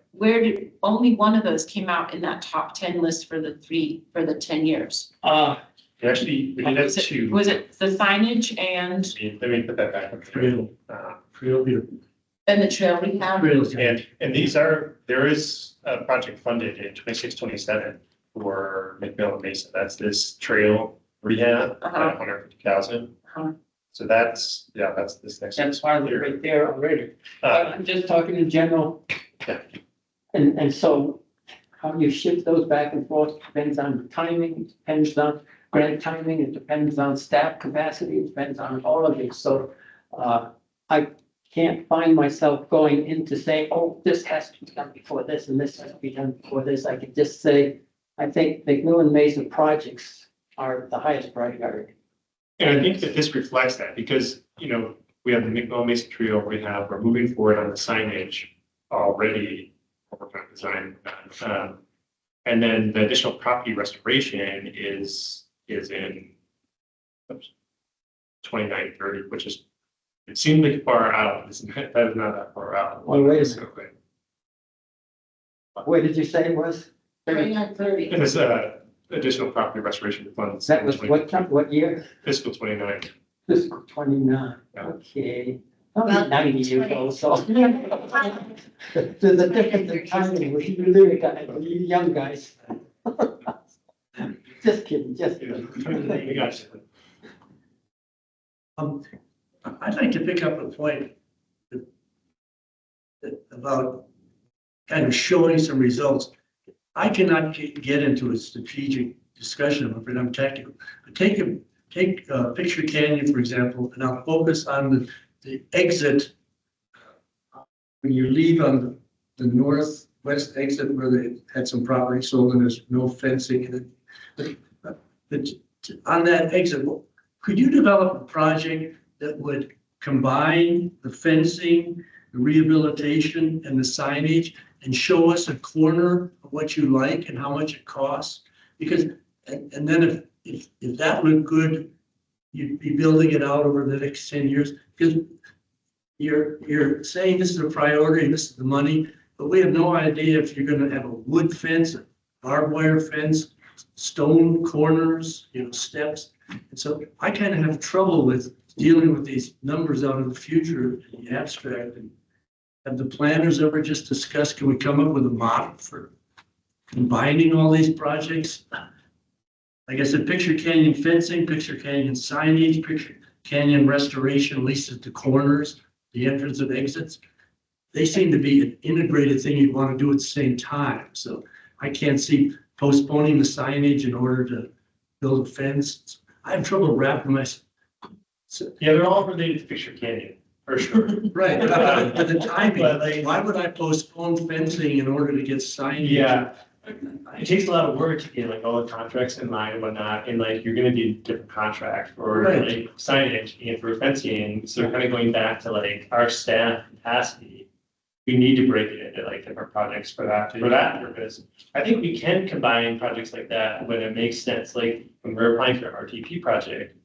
Only one of those came out in that top 10 list for the 10 years. Actually, we did have two. Was it the signage and Let me put that back up. Trail. Trail here. the trail rehab? Trails. And there is a project funded in 26-27 for McMillan Mesa. That's this trail rehab at Uh-huh. 150,000. Uh-huh. So that's this next. That's part of it right there already. Uh, I'm just talking in general. Yeah. And so how you shift those back and forth depends on timing, it depends on grant timing, it depends on staff capacity, it depends on all of it. So I can't find myself going into saying, oh, this has to be done before this and this has to be done before this. I could just say, I think McMillan Mesa projects are the highest priority. And I think that this reflects that because, we have the McMillan Mesa Trail, we're moving forward on the signage already. Working on design. And then the additional property restoration is in 29-30, which is, it seemed like far out. That is not that far out. Well, wait a minute. What did you say it was? 29-30. It is additional property restoration funds. That was what year? Fiscal 29. Fiscal 29, Yeah. okay. Well, I'm 90 years old, so. There's a difference in timing with you lyric guys, you young guys. Just kidding, just Yeah. kidding. We got you. I'd like to pick up a point about kind of showing some results. I cannot get into a strategic discussion of it, I'm technical. But take Picture Canyon, for example, and I'll focus on the exit. When you leave on the northwest exit where they had some property sold and there's no fencing in it. But on that exit, could you develop a project that would combine the fencing, the rehabilitation and the signage and show us a corner of what you like and how much it costs? Because, and then if that looked good, you'd be building it out over the next 10 years. Because you're saying this is a priority, this is the money, but we have no idea if you're gonna have a wood fence, a barbed wire fence, stone corners, steps. And so I kind of have trouble with dealing with these numbers out in the future in the abstract. And have the planners ever just discussed, can we come up with a model for combining all these projects? Like I said, Picture Canyon fencing, Picture Canyon signage, Picture Canyon restoration, at least at the corners, the entrance and exits. They seem to be an integrated thing you'd want to do at the same time. So I can't see postponing the signage in order to build a fence. I have trouble wrapping myself. Yeah, they're all related to Picture Canyon, for sure. Right, but the timing, why would I postpone fencing in order to get signage? Yeah, it takes a lot of work to get like all the contracts in line and whatnot, and like you're gonna do different contracts for Right. like signage and for fencing. So kind of going back to like our staff capacity, we need to break it into like different projects for that purpose. I think we can combine projects like that when it makes sense. Like when we're applying for our RTP project,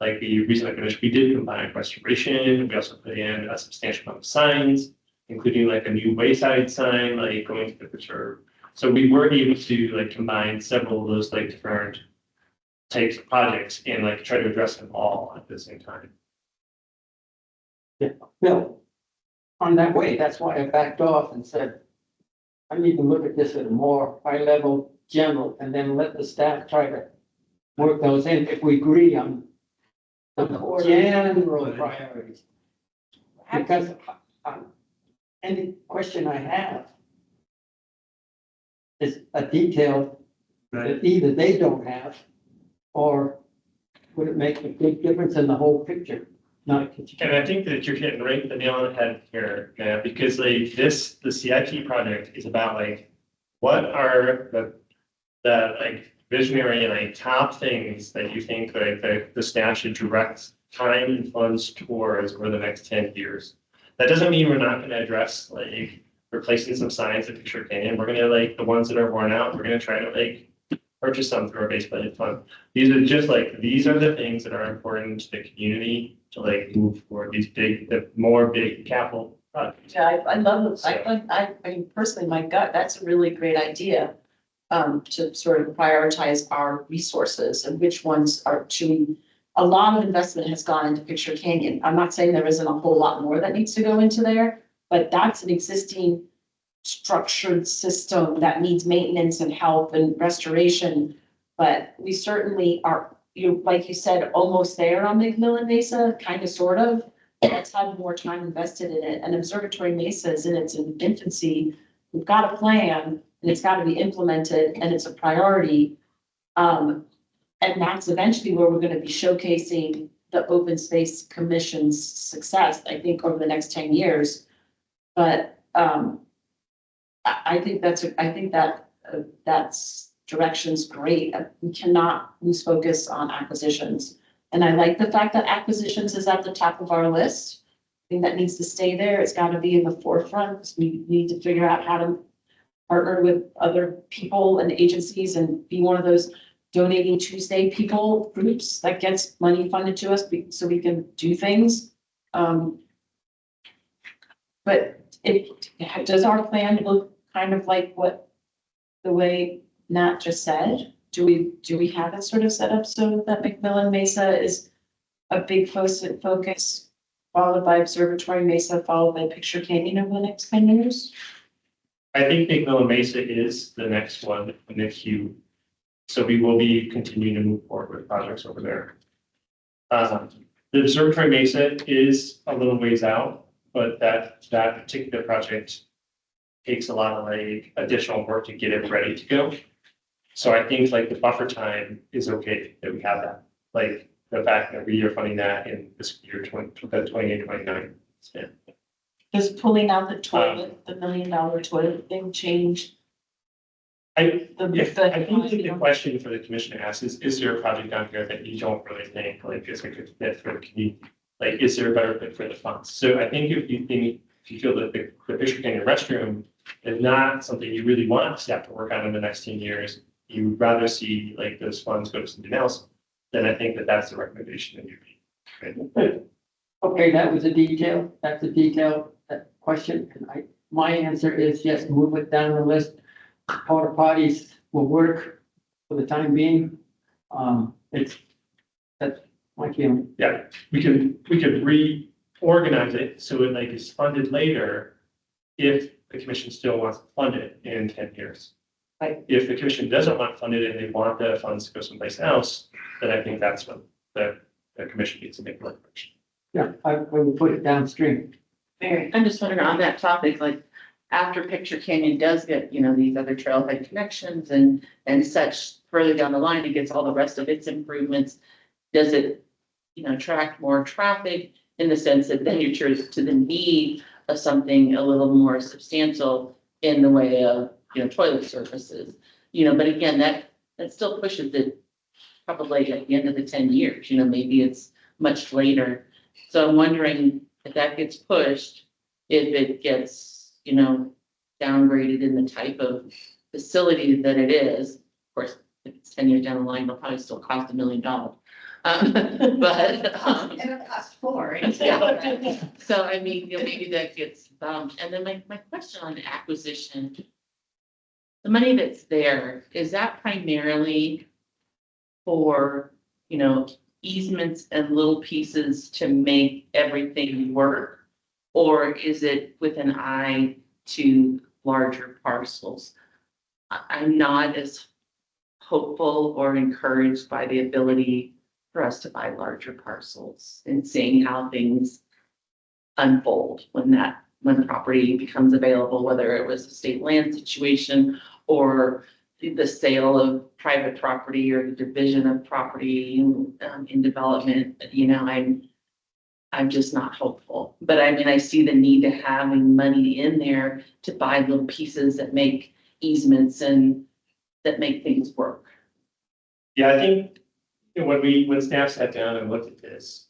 like we recently finished, we did combine restoration. We also put in a substantial amount of signs, including like a new wayside sign, like going to the preserve. So we were able to like combine several of those like different types of projects and like try to address them all at the same time. Bill, on that way, that's why I backed off and said, I need to look at this at a more high level, general, and then let the staff try to work those in if we agree on the general priorities. Because any question I have is a detail Right. that either they don't have, or would it make a big difference in the whole picture? Not. And I think that you're hitting right the nail on the head here, man, because like the CIP project is about like, what are the like visionary like top things that you think like the staff should direct time and funds towards over the next 10 years? That doesn't mean we're not gonna address like replacing some signs at Picture Canyon. We're gonna like the ones that are worn out, we're gonna try to like purchase some through our base budget fund. These are the things that are important to the community to like move forward these the more big capital projects. Yeah, I love it. I mean, personally, my gut, that's a really great idea. to sort of prioritize our resources and which ones are to. A lot of investment has gone into Picture Canyon. I'm not saying there isn't a whole lot more that needs to go into there, but that's an existing structured system that needs maintenance and help and restoration. But we certainly are, like you said, almost there on McMillan Mesa, kind of, sort of. Let's have more time invested in it. And Observatory Mesa is in its infancy. We've got a plan and it's got to be implemented and it's a priority. And that's eventually where we're going to be showcasing the Open Space Commission's success, I think, over the next 10 years. But I think that's direction's great. We cannot lose focus on acquisitions. And I like the fact that acquisitions is at the top of our list. I think that needs to stay there. It's got to be in the forefront because we need to figure out how to partner with other people and agencies and be one of those donating Tuesday people groups that gets money funded to us so we can do things. But does our plan look kind of like what the way Nat just said? Do we have it sort of set up so that McMillan Mesa is a big focus, followed by Observatory Mesa, followed by Picture Canyon over the next 10 years? I think McMillan Mesa is the next one in the queue. So we will be continuing to move forward with projects over there. The Observatory Mesa is a little ways out, but that particular project takes a lot of like additional work to get it ready to go. So I think like the buffer time is okay that we have that, like the fact that we are funding that in this year 28-29. Yeah. Does pulling out the toilet, the $1 million toilet thing change? I The think the question for the commission to ask is there a project down here that you don't really think like is a good fit for the community? Like, is there a better fit for the funds? So I think if you feel that the Picture Canyon restroom is not something you really want staff to work on in the next 10 years, you would rather see like those funds go to something else, then I think that that's the recommendation that you'd be. Okay, that was a detail, that's a detailed question, and my answer is yes, move it down the list. Porta potties will work for the time being. That's my feeling. Yeah, we could reorganize it so it like is funded later if the commission still wants to fund it in 10 years. Right. If the commission doesn't want to fund it and they want the funds to go someplace else, then I think that's when the commission needs to make a recommendation. Yeah, I would put it downstream. Mary, I'm just wondering on that topic, like after Picture Canyon does get, these other trailhead connections and such further down the line, it gets all the rest of its improvements. Does it, attract more traffic in the sense that then you're to the need of something a little more substantial in the way of, toilet services, but again, that still pushes it probably at the end of the 10 years, maybe it's much later. So I'm wondering if that gets pushed, if it gets, downgraded in the type of facility that it is. Of course, if it's 10 years down the line, it'll probably still cost $1 million. But It'll cost more. yeah. So I mean, maybe that gets bumped. And then my question on acquisition, the money that's there, is that primarily for, easements and little pieces to make everything work? Or is it with an eye to larger parcels? I'm not as hopeful or encouraged by the ability for us to buy larger parcels and seeing how things unfold when property becomes available, whether it was a state land situation or the sale of private property or the division of property in development. I'm just not hopeful, but I mean, I see the need to having money in there to buy little pieces that make easements and that make things work. Yeah, I think when staff sat down and looked at this,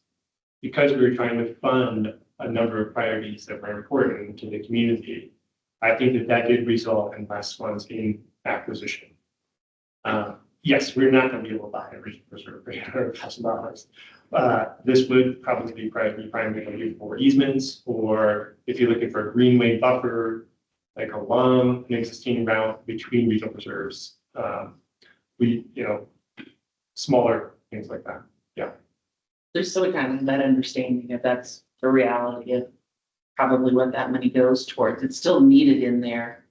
because we were trying to fund a number of priorities that were important to the community, I think that did result in less funds in acquisition. Yes, we're not going to be able to buy a regional preserve for $800,000. This would probably be primarily for easements, or if you're looking for a greenway buffer, like along an existing route between regional preserves, smaller things like that. There's still kind of that understanding that that's the reality of probably what that money goes towards. It's still needed in there.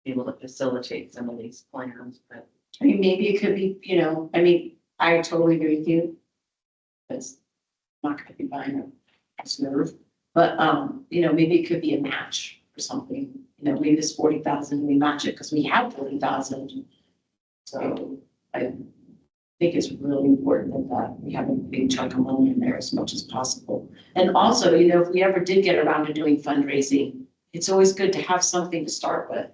Be able to facilitate some of these plans, but I mean, maybe it could be, I mean, I totally agree with you. It's not gonna be buying a Swerve, but, maybe it could be a match or something, maybe this 40,000, we match it because we have 40,000. So I think it's really important that we have a big chunk of money in there as much as possible. And also, if we ever did get around to doing fundraising, it's always good to have something to start with.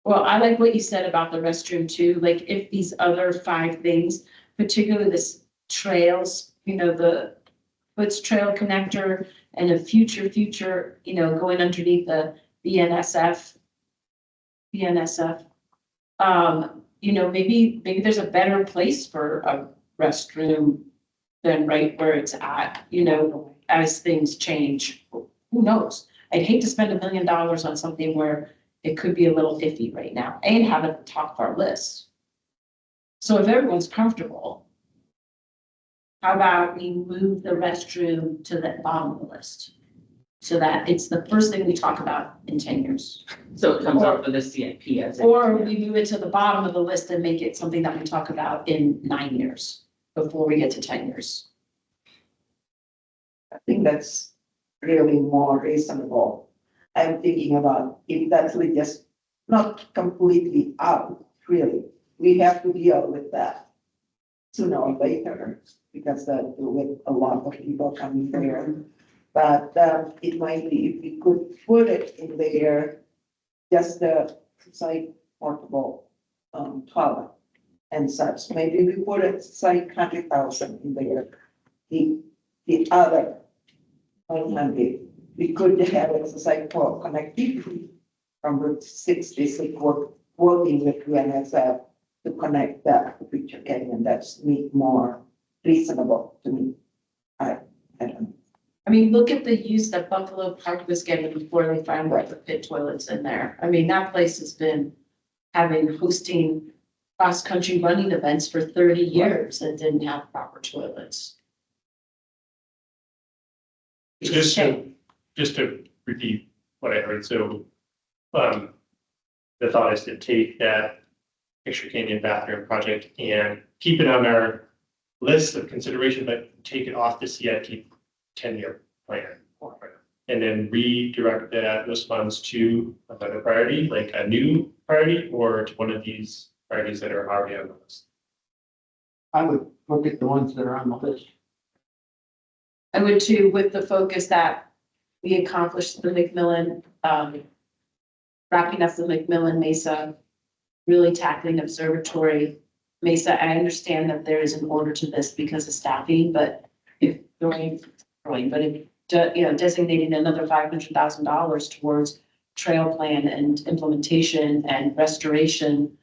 Well, I like what you said about the restroom too, like if these other 5 things, particularly this trails, the Woods Trail connector and a future, going underneath the BNSF. Maybe there's a better place for a restroom than right where it's at, as things change. Who knows? I'd hate to spend $1 million on something where it could be a little iffy right now and have it at the top of our list. So if everyone's comfortable, how about we move the restroom to the bottom of the list? So that it's the first thing we talk about in 10 years. so it comes off of the CIP as. Or we move it to the bottom of the list and make it something that we talk about in 9 years before we get to 10 years. I think that's really more reasonable. I'm thinking about if that's really just not completely out, really, we have to deal with that sooner or later because that with a lot of people coming there. But it might be if we could put it in there, just the site portable toilet and such. Maybe we put it like 100,000 in there. The other 100, we could have it as like for connectivity from Route 66 working with UNSF to connect that to Picture Canyon. That's more reasonable to me. I don't know. I mean, look at the use that Buffalo Park was getting before they found out the pit toilets in there. I mean, that place has been hosting cross-country running events for 30 years and didn't have proper toilets. It's a Just to, shame. just to repeat what I heard, so, the thought is to take that Picture Canyon bathroom project and keep it on our list of consideration, but take it off the CIP 10-year plan. And then redirect those funds to another priority, like a new priority, or to one of these priorities that are already on the list. I would look at the ones that are on the list. I would too, with the focus that we accomplished the McMillan, wrapping up the McMillan Mesa, really tackling observatory Mesa. I understand that there is an order to this because of staffing, but if designating another $500,000 towards trail plan and implementation and restoration,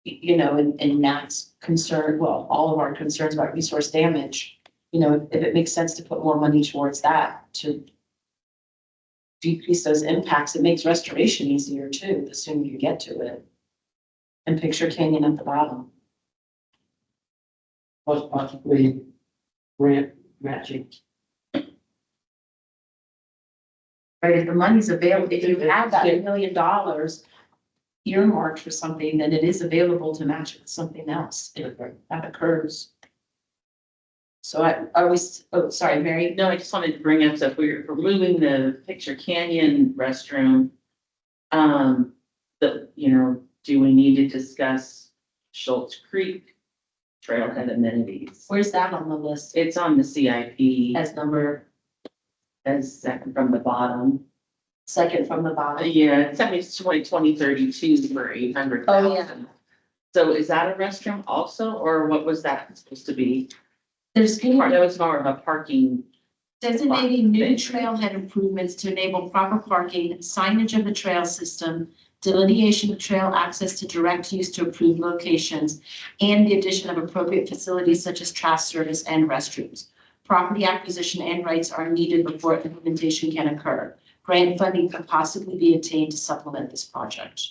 and Matt's concern, well, all of our concerns about resource damage, if it makes sense to put more money towards that to decrease those impacts, it makes restoration easier too, the sooner you get to it. And Picture Canyon at the bottom. Plus possibly grant matching. Right, if the money's available, if you have that $1 million earmarked for something, then it is available to match it with something else if that occurs. So I always, sorry, Mary. No, I just wanted to bring up, so if we're moving the Picture Canyon restroom, do we need to discuss Schultz Creek trailhead amenities? Where's that on the list It's on the CIP as number as second from the bottom. second from the bottom? Yeah, it's 2032 for 800,000. Oh, yeah. So is that a restroom also, or what was that supposed to be? There's That was more of a parking. Designating new trailhead improvements to enable proper parking, signage of the trail system, delineation of trail access to direct use to approved locations, and the addition of appropriate facilities such as trash service and restrooms. Property acquisition and rights are needed before implementation can occur. grant funding could possibly be obtained to supplement this project?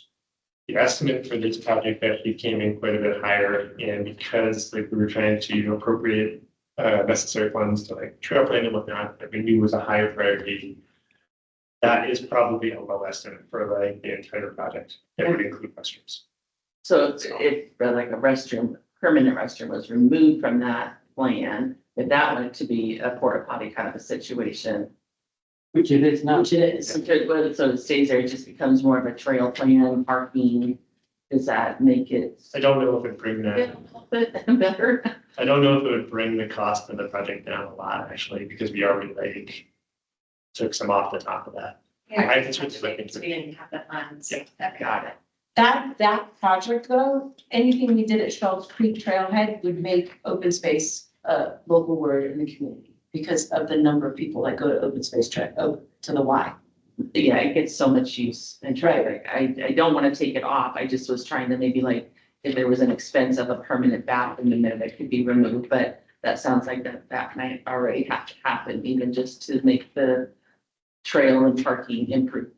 The estimate for this project actually came in quite a bit higher, and because like we were trying to appropriate necessary funds to like trail plan and whatnot, that we knew was a higher priority. That is probably a low estimate for like the entire project. That would include restrooms. So if like a restroom, permanent restroom was removed from that plan, if that went to be a porta potty kind of a situation. Which it is now. Which it is. So it stays there, it just becomes more of a trail plan, parking. Does that make it I don't know if it bring a that, little bit better? I don't know if it would bring the cost of the project down a lot, actually, because we already like took some off the top of that. I think it's really We didn't have the funds. Yeah. Got it. That project though, anything we did at Shells Creek Trailhead would make open space a local word in the community because of the number of people that go to open space track, to the Y. Yeah, it gets so much use and traffic. I don't want to take it off. I just was trying to maybe like, if there was an expense of a permanent bathroom in there that could be removed, but that sounds like that might already have to happen, even just to make the trail and parking improve.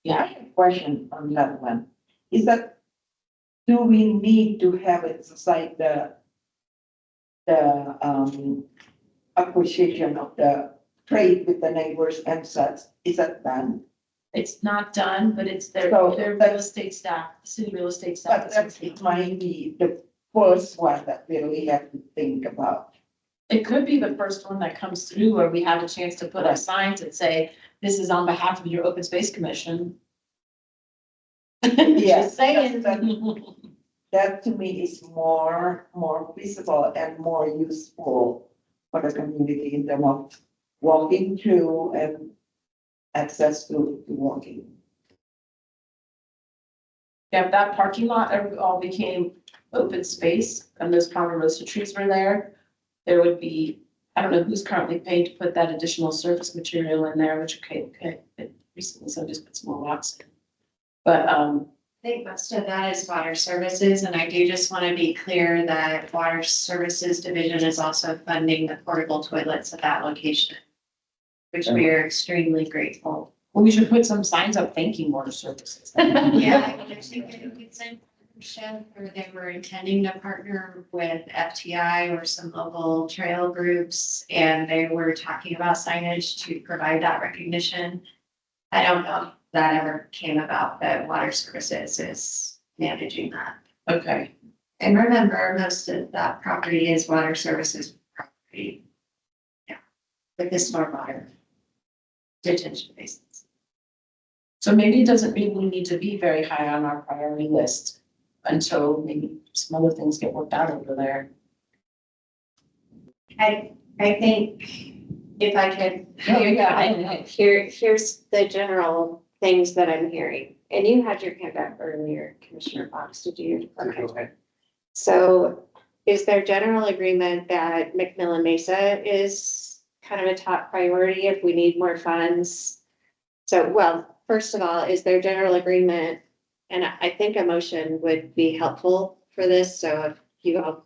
Yeah, I have a question on that one. Is that, do we need to have it like the appreciation of the trade with the neighbors and such? Is that done? It's not done, but it's their So real that's- estate staff, city real estate staff. But that's, it might be the first one that we really have to think about. It could be the first one that comes through where we have a chance to put up signs that say, this is on behalf of your open space commission. Yeah, Just saying. That to me is more visible and more useful for the community in terms of walking through and access to walking. Yeah, if that parking lot all became open space and those ponderosa trees were there, there would be, I don't know who's currently paying to put that additional surface material in there, which recently somebody just put some more rocks in. But, I think most of that is water services, and I do just want to be clear that Water Services Division is also funding the portable toilets at that location, which we are extremely grateful. well, we should put some signs up thanking water services. Yeah, I think it's in partnership, or they were intending to partner with FTI or some local trail groups, and they were talking about signage to provide that recognition. I don't know if that ever came about, but Water Services is managing that. Okay, And remember, most of that property is Water Services property. Yeah, with the stormwater detention basins. so maybe it doesn't mean we need to be very high on our priority list until maybe some other things get worked out over there. I think if I could. Here's the general things that I'm hearing, and you had your hand up earlier, Commissioner Fox, did you? Okay. So is there general agreement that McMillan Mesa is kind of a top priority if we need more funds? So, well, first of all, is there general agreement? And I think a motion would be helpful for this, so if you all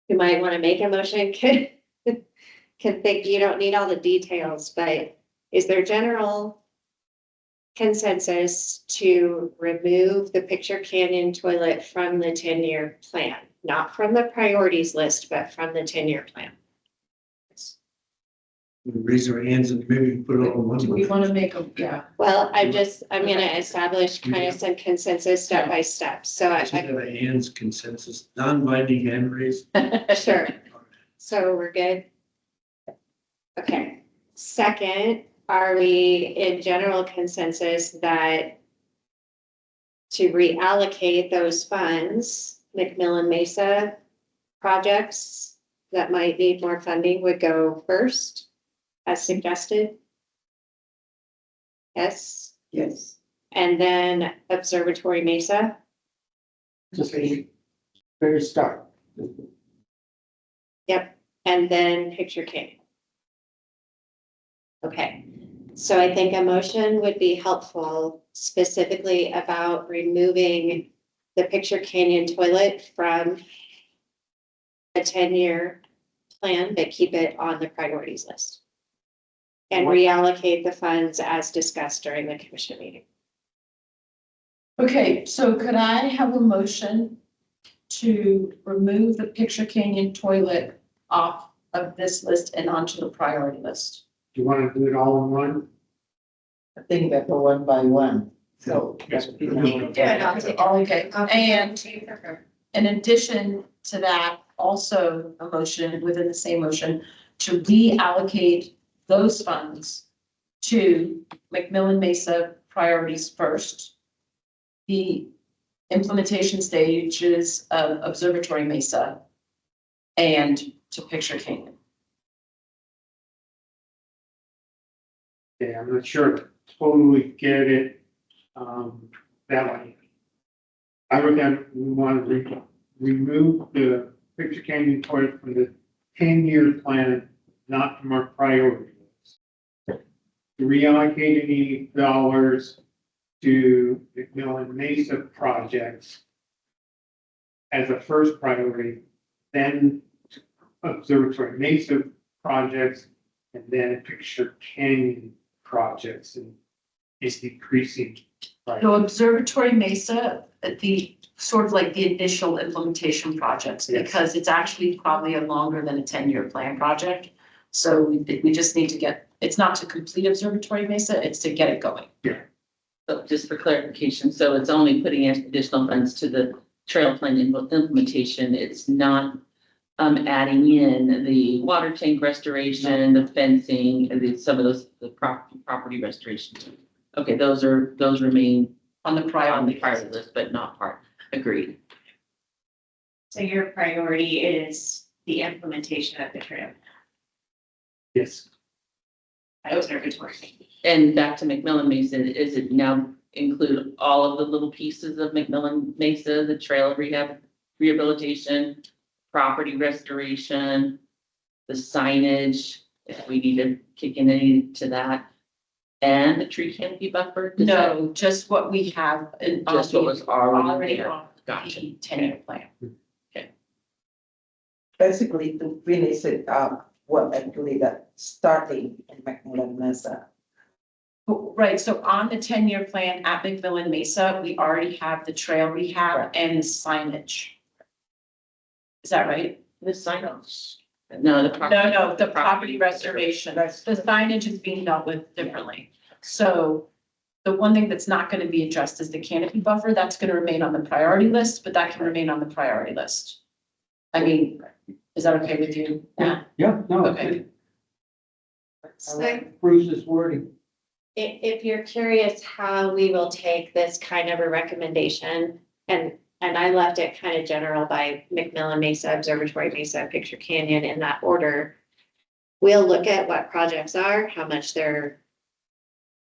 who might want to make a motion can think, you don't need all the details, but is there general consensus to remove the Picture Canyon toilet from the 10-year plan? Not from the priorities list, but from the 10-year plan. We raise our hands and maybe we can put it all in one. Do we want to make a, yeah, Well, I'm gonna establish kind of some consensus step by step, so Just have a hands consensus, non-binding hand raise. sure, so we're good. Okay, second, are we in general consensus that to reallocate those funds, McMillan Mesa projects that might need more funding would go first, as suggested? Yes, Yes. and then Observatory Mesa, Just a very start. and then Picture Canyon. Okay, so I think a motion would be helpful specifically about removing the Picture Canyon toilet from a 10-year plan, but keep it on the priorities list. and reallocate the funds as discussed during the commission meeting. Okay, so could I have a motion to remove the Picture Canyon toilet off of this list and onto the priority list? Do you want to do it all in one? I think better one by one, so. Yes. that would be You number can do it all together. Oh, okay, and You prefer. in addition to that, also a motion within the same motion to reallocate those funds to McMillan Mesa priorities first. The implementation stages of Observatory Mesa and to Picture Canyon. Yeah, I'm not sure, I totally get it, that way. I would have, we want to remove the Picture Canyon toilet from the 10-year plan, not from our priority list. To reallocate any dollars to McMillan Mesa projects as a first priority, then to Observatory Mesa projects, and then Picture Canyon projects, and is decreasing. So Observatory Mesa, the sort of like the initial implementation projects, Yes. because it's actually probably a longer than a 10-year plan project. So we just need to get, it's not to complete Observatory Mesa, it's to get it going. So just for clarification, so it's only putting in additional funds to the trail plan implementation. It's not adding in the water tank restoration, the fencing, and some of those, the property restoration. Okay, those remain On the on the priority priority list. list, but not part. Agreed. So your priority is the implementation of the trail. Yes. Observatory. And back to McMillan Mesa, is it now include all of the little pieces of McMillan Mesa, the trail rehabilitation, property restoration, the signage, if we need to kick in any to that, and the tree canopy buffer? Does that- No, just what we have. Just what was already Already there. on Gotcha. the 10-year plan. Basically to finish it up, well, actually that starting in McMillan Mesa. Right, so on the 10-year plan at McMillan Mesa, we already have the trail rehab and the signage. Is that right? The signage? No, the property. No, the property restoration. The signage is being dealt with differently. So the one thing that's not gonna be addressed is the canopy buffer. That's gonna remain on the priority list, but that can remain on the priority list. I mean, is that okay with you? Matt? Yeah, no. Okay. I like Bruce's wording. If you're curious how we will take this kind of a recommendation, and I left it kind of general by McMillan Mesa, Observatory Mesa, Picture Canyon in that order. We'll look at what projects are, how much they're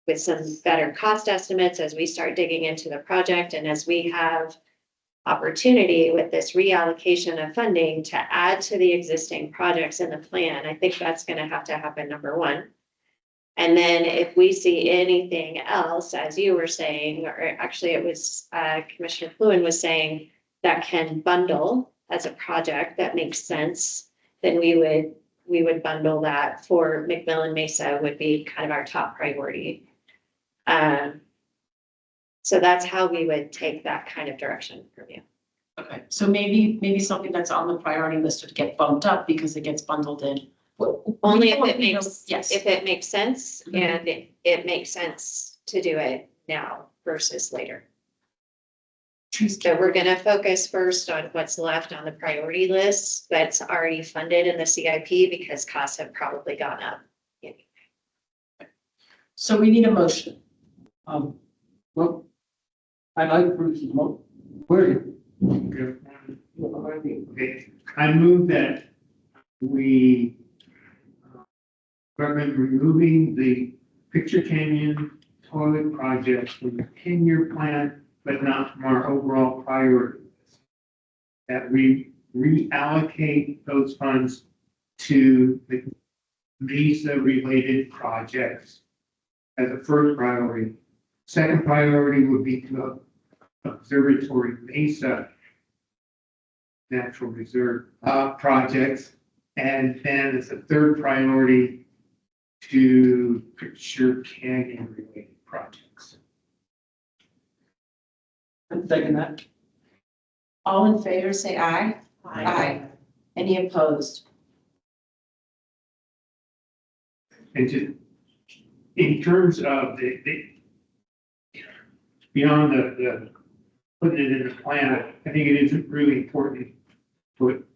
with some better cost estimates as we start digging into the project and as we have opportunity with this reallocation of funding to add to the existing projects in the plan. I think that's going to happen, number one. And then if we see anything else, as you were saying, or actually it was Commissioner Fluen was saying, that can bundle as a project that makes sense, then we would bundle that for McMillan Mesa would be kind of our top priority. So that's how we would take that kind of direction from you. Okay, so maybe something that's on the priority list would get bumped up because it gets bundled in. Only if it makes, Yes. if it makes sense, Mhm. and it makes sense to do it now versus later. So we're gonna focus first on what's left on the priority list that's already funded in the CIP because costs have probably gone up. So we need a motion. Well, I like Bruce's wording. Okay, I move that we recommend removing the Picture Canyon toilet project from the 10-year plan, but not from our overall priorities. That we reallocate those funds to the Mesa-related projects as a first priority. Second priority would be to Observatory Mesa Natural Reserve projects. And then as a third priority, to Picture Canyon related projects. I'm second that. All in favor, say aye. Aye. Any opposed? And to, in terms of beyond the putting it in the plan, I think it is really important to put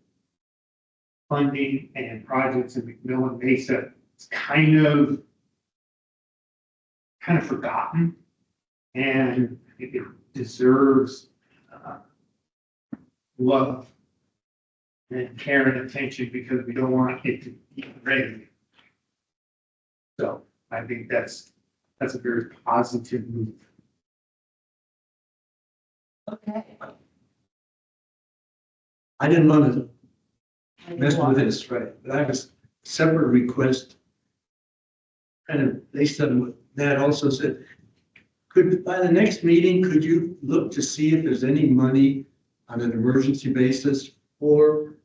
funding and projects in McMillan Mesa. It's kind of forgotten, and it deserves love and care and attention because we don't want it to be ready. So I think that's a very positive move. Okay. I didn't want to mess with this, right, but I have a separate request. And they said, Nat also said, by the next meeting, could you look to see if there's any money on an emergency basis for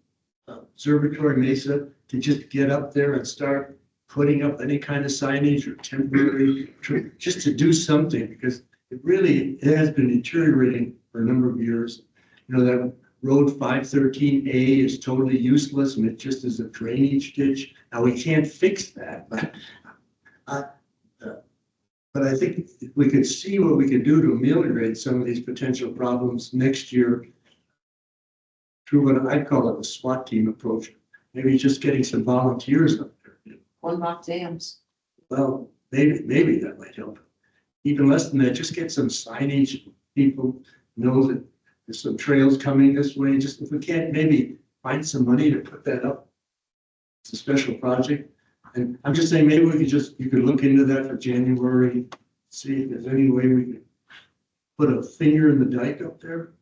Observatory Mesa to just get up there and start putting up any kind of signage or temporary, just to do something, because it has been deteriorating for a number of years. You know, that Road 513A is totally useless and it just is a drainage ditch. Now, we can't fix that, but I think if we could see what we could do to ameliorate some of these potential problems next year through what I call it a SWAT team approach. Maybe just getting some volunteers up there. What about dams? Well, maybe that might help. Even less than that, just get some signage. People know that there's some trails coming this way. Just if we can't maybe find some money to put that up. It's a special project. And I'm just saying, maybe you could look into that for January, see if there's any way we could put a finger in the dike up there.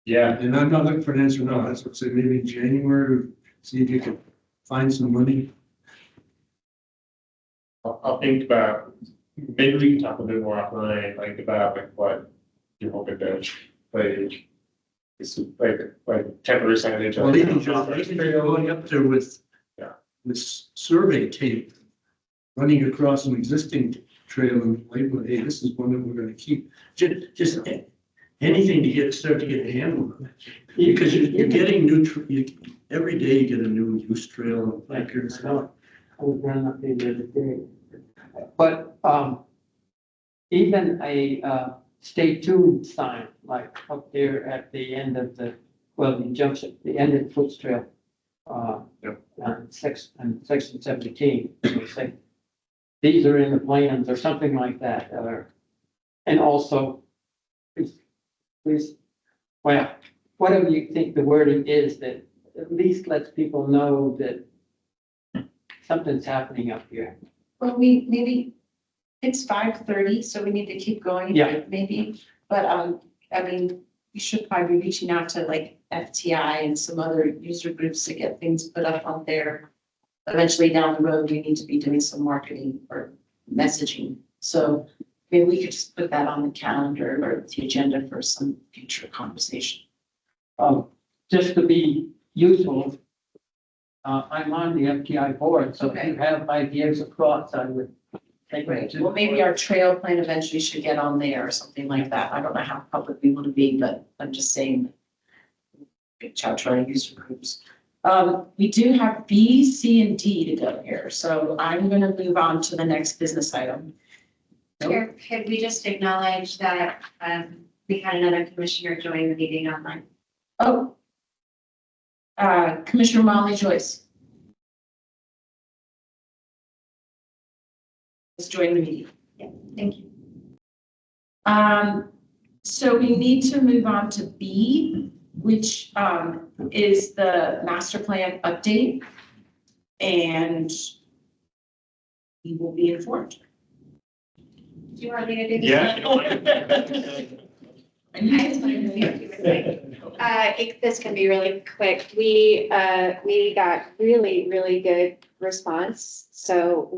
Yeah, And I'm not looking for an answer now. That's what I say, maybe in January, see if you can find some money. I'll think about, maybe we can talk a bit more offline, like about like what you're hoping to, like, it's like temporary signage. Well, even going up there with, Yeah. with survey tape, running across an existing trail and labeling, hey, this is one that we're gonna keep. Just anything to start to get a handle on it. Because you're getting every day you get a new use trail. Like I was running up there the other day. But, even a, stay tuned sign, like up there at the end of the junction, the end of the Foots Trail. Yep. On section 17, they say, these are in the plans or something like that, and also, please, well, whatever you think the wording is, that at least lets people know that something's happening up here. Well, maybe it's 5:30, so we need to keep going. Yeah. Maybe, but, I mean, we should probably be reaching out to like FTI and some other user groups to get things put up on there. Eventually down the road, we need to be doing some marketing or messaging. So maybe we could just put that on the calendar or the agenda for some future conversation. Just to be useful, I'm on the FTI board, so if you have ideas or thoughts, I would take them to. Well, maybe our trail plan eventually should get on there or something like that. I don't know how public we want to be, but I'm just saying. Reach out to our user groups. We do have B, C, and D to go here, so I'm gonna move on to the next business item. Chair, could we just acknowledge that, we had another commissioner join the meeting online? Oh. Commissioner Molly Joyce. Let's join the meeting. Thank you. So we need to move on to B, which, is the master plan update. And we will be informed. Do you want me to do this? Yeah. This can be really quick. We got really, really good response. So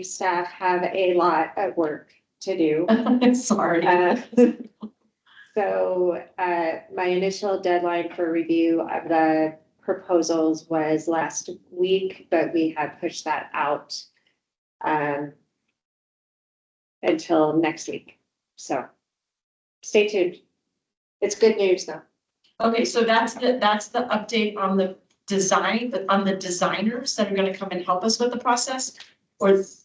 staff have a lot of work to do. Sorry. So my initial deadline for review of the proposals was last week, but we had pushed that out until next week. So stay tuned. It's good news though. Okay, so that's the update on the design, on the designers that are gonna come and help us with the process? Or the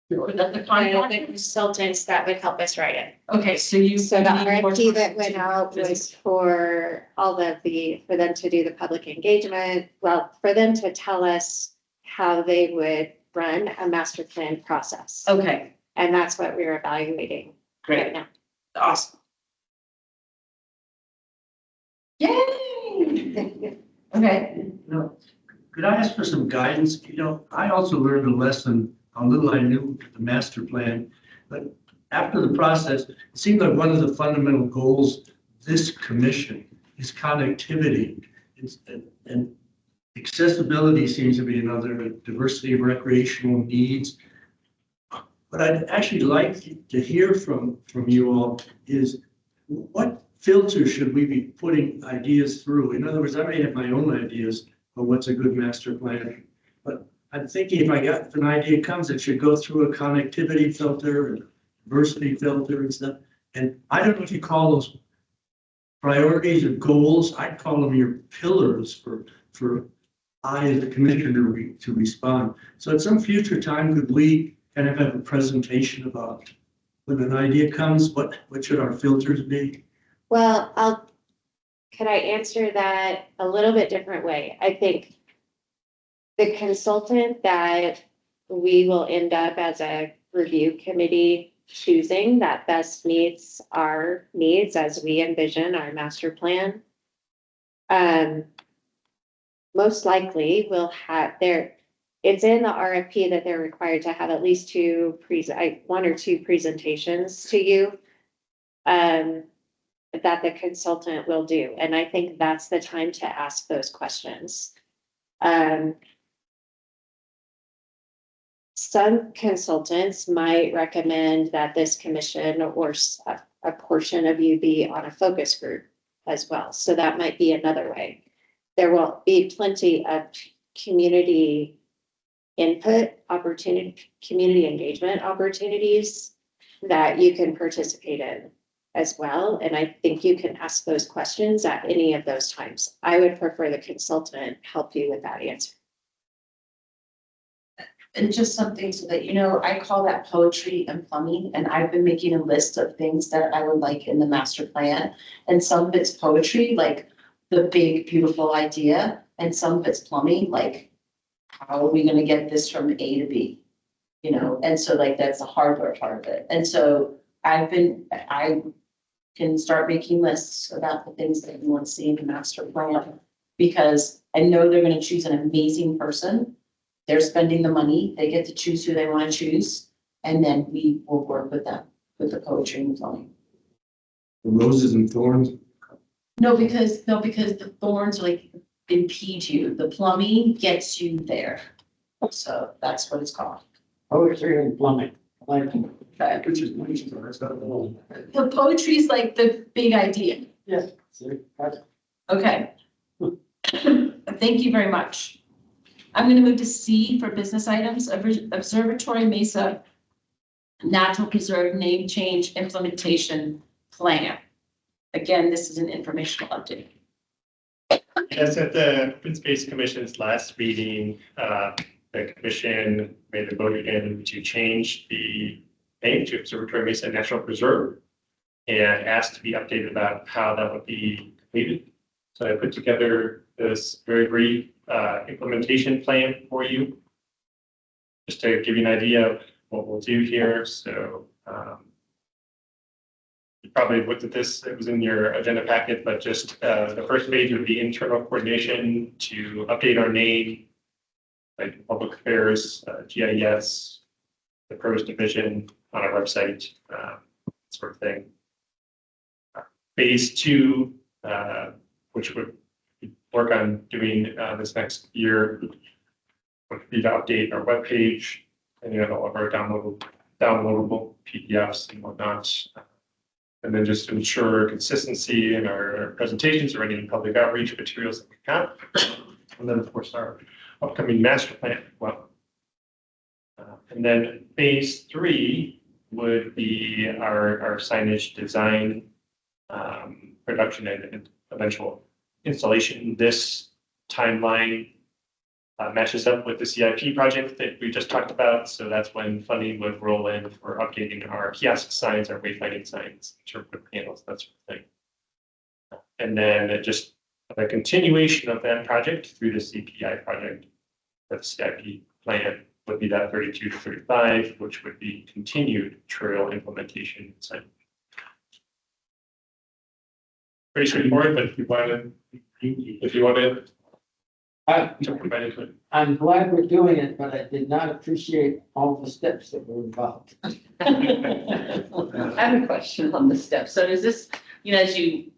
The contractors? consultants that would help us write it. Okay, so you. So the you need more RFP time that went to out visit. was for all of for them to do the public engagement, well, for them to tell us how they would run a master plan process. Okay, And that's what we're evaluating right great, now. awesome. Yay! Okay, No, could I ask for some guidance? You know, I also learned a lesson, how little I knew of the master plan. But after the process, it seemed like one of the fundamental goals of this commission is connectivity. And accessibility seems to be another, diversity of recreational needs. What I'd actually like to hear from you all is what filter should we be putting ideas through? In other words, I may have my own ideas of what's a good master plan, but I'm thinking if an idea comes, it should go through a connectivity filter and diversity filter and stuff. And I don't know if you call those priorities or goals. I'd call them your pillars for I as a commissioner to respond. So at some future time, could we kind of have a presentation about when an idea comes, what should our filters be? Well, could I answer that a little bit different way? I think the consultant that we will end up as a review committee choosing that best meets our needs as we envision our master plan. Most likely will have it's in the RFP that they're required to have at least one or two presentations to you. That the consultant will do. And I think that's the time to ask those questions. Some consultants might recommend that this commission or a portion of you be on a focus group as well. So that might be another way. There will be plenty of community input community engagement opportunities that you can participate in as well. And I think you can ask those questions at any of those times. I would prefer the consultant help you with that answer. And just something so that, I call that poetry and plumbing, and I've been making a list of things that I would like in the master plan. And some of it's poetry, like the big, beautiful idea, and some of it's plumbing, like how are we gonna get this from A to B? And so like that's the hardware part of it. And so I can start making lists about the things that you want to see in the master plan. Because I know they're gonna choose an amazing person. They're spending the money, they get to choose who they want to choose, and then we will work with them, with the poetry and plumbing. The roses and thorns. No, because the thorns like impede you, the plumbing gets you there. So that's what it's called. Poetry and plumbing, like, Which is nice, that's not all. the poetry is like the big idea. yes, see, that's, Okay. Thank you very much. I'm gonna move to C for business items, Observatory Mesa Natural Preserve Name Change Implementation Plan. Again, this is an informational update. Yes, at the Open Space Commission's last meeting, the commission made a vote again to change the name to Observatory Mesa National Preserve and asked to be updated about how that would be completed. So I put together this very brief implementation plan for you, just to give you an idea of what we'll do here. So you probably looked at this, it was in your agenda packet, but just the first page would be internal coordination to update our name, like public affairs, GIS, the pros division on our website, sort of thing. Phase 2, which would work on doing this next year, would be to update our webpage and all of our downloadable PDFs and whatnot. And then just to ensure consistency in our presentations or any public outreach materials that we have. And then, of course, our upcoming master plan. Well, and then phase 3 would be our signage design, production, and eventual installation. This timeline matches up with the CIP project that we just talked about. So that's when funding would roll in for updating our kiosk signs, our wayfinding signs, interpretive panels, that sort of thing. And then just a continuation of that project through the CPI project, the CIP plan would be that 32 to 35, which would be continued trail implementation. So pretty straightforward, but if you want to jump right into it. I'm glad we're doing it, but I did not appreciate all the steps that were involved. I have a question on the steps. So is this, as you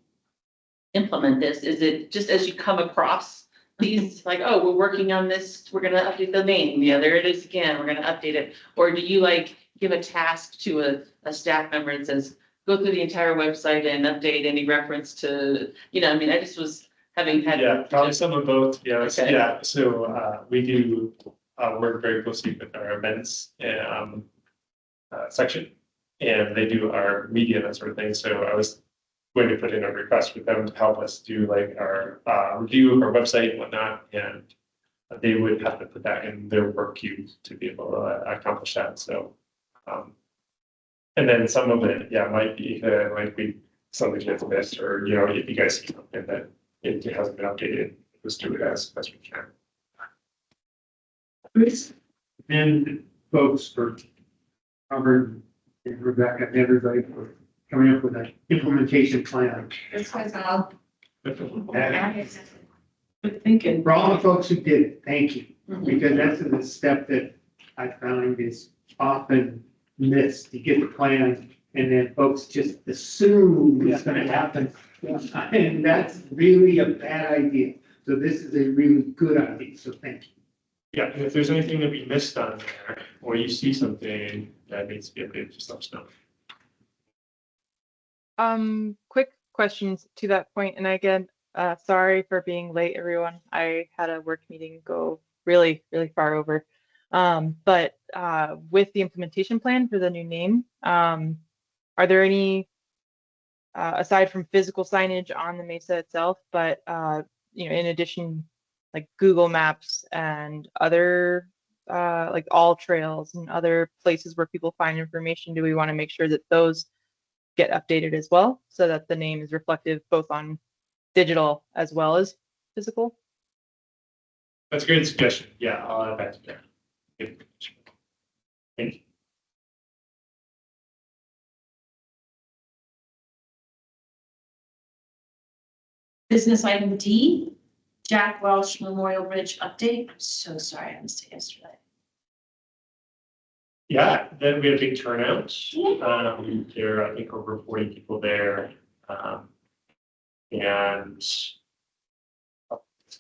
implement this, is it just as you come across these, like, oh, we're working on this, we're gonna update the name, yeah, there it is again, we're gonna update it? Or do you give a task to a staff member and says, go through the entire website and update any reference to, I just was having had. Yeah, probably some of both, yeah, Okay. yeah, so we do work very closely with our events section, and they do our media, that sort of thing, so I was going to put in a request with them to help us do our review of our website and whatnot, and they would have to put that in their work queue to be able to accomplish that, so. And then some of it, yeah, might be something that's missed, or, if you guys see something that it hasn't been updated, let's do it as best we can. And folks for Robert and Rebecca and everybody for coming up with an implementation plan. This was all. Good thinking. For all the folks who did it, thank you, Mhm. because that's the step that I find is often missed. You get the plan and then folks just assume it's gonna happen. And that's really a bad idea. So this is a really good idea, so thank you. Yeah, and if there's anything that we missed on there, or you see something that needs to be updated, just let us know. Quick questions to that point, and again, sorry for being late, everyone. I had a work meeting go really, really far over. But with the implementation plan for the new name, are there any, aside from physical signage on the mesa itself, but in addition, like Google Maps and other like all trails and other places where people find information, do we want to make sure that those get updated as well, so that the name is reflective both on digital as well as physical? That's a great suggestion. Yeah, I'll add that to there. Good. Thank you. Business item D, Jack Welch Memorial Bridge update. I'm so sorry I missed it yesterday. Yeah, then we had a big turnout. There are, I think, over 40 people there. And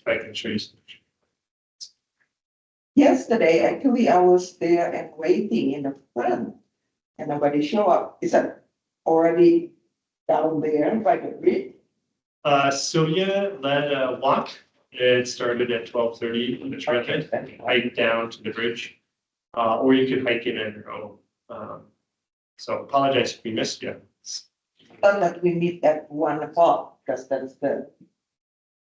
I can show you some. Yesterday, actually, I was there and waiting in the front and nobody show up. Is that already down there by the bridge? Sylvia led a walk. It started at 12:30 in the trail head, hike down to the bridge. Or you could hike it on your own. So apologize if we missed you. Thought that we meet at 1 o'clock, because that's the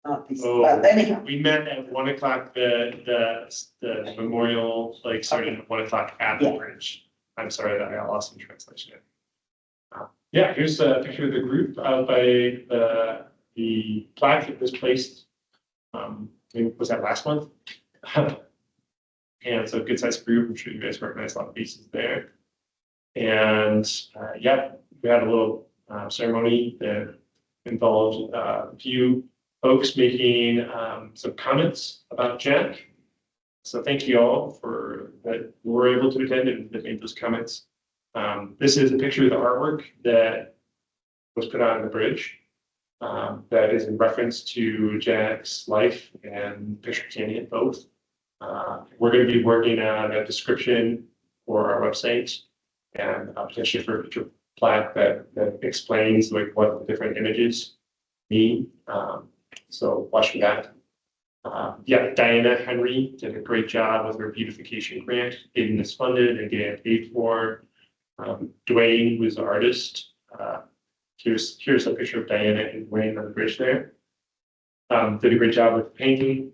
notice. Oh. But anyhow, We met at 1 o'clock, the memorial, started at 1 o'clock at the Yeah. bridge. I'm sorry that I got lost in translation. Yeah, here's a picture of the group out by the plaque that was placed. Was that last month? And so good sized group. I'm sure you guys recognize a lot of faces there. And yeah, we had a little ceremony that involved a few folks making some comments about Jack. So thank you all for that were able to attend and that made those comments. This is a picture of the artwork that was put on the bridge. That is in reference to Jack's life and Picture Canyon both. We're going to be working on a description for our website and potentially for a future plaque that explains what the different images mean. So watch for that. Yeah, Diana Henry did a great job with her beautification grant, getting this funded and getting it paid for. Dwayne was the artist. Here's a picture of Diana and Dwayne on the bridge there. Did a great job with painting.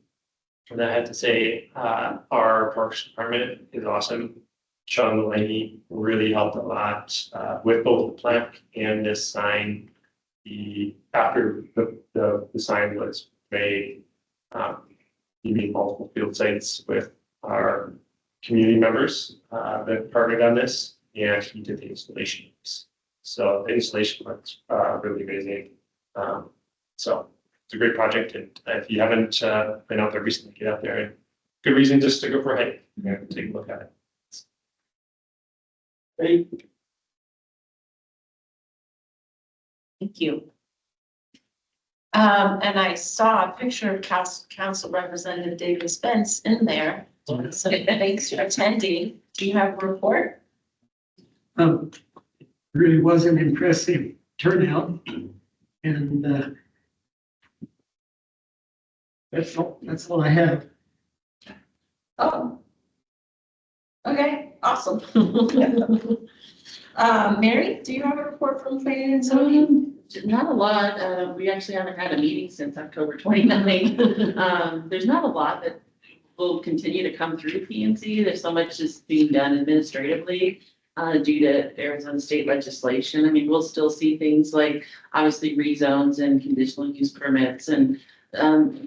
And I have to say, our Parks Department is awesome. Sean Mulaney really helped a lot, with both the plaque and this sign. After the sign was made, he made multiple field sites with our community members, that partnered on this, and he did the installation. So the installation was, really amazing. So it's a great project, and if you haven't, been out there recently, get out there. Good reason just to go for a hike, take a look at it. Great. Thank you. And I saw a picture of Council Representative David Spence in there. So thanks for attending. Do you have a report? Really was an impressive turnout. And that's all I have. Oh. Okay, awesome. Mary, do you have a report from planning and zoning? Not a lot. We actually haven't had a meeting since October 29th. There's not a lot that will continue to come through P and Z. There's so much that's being done administratively due to Arizona state legislation. I mean, we'll still see things like obviously rezones and conditional use permits and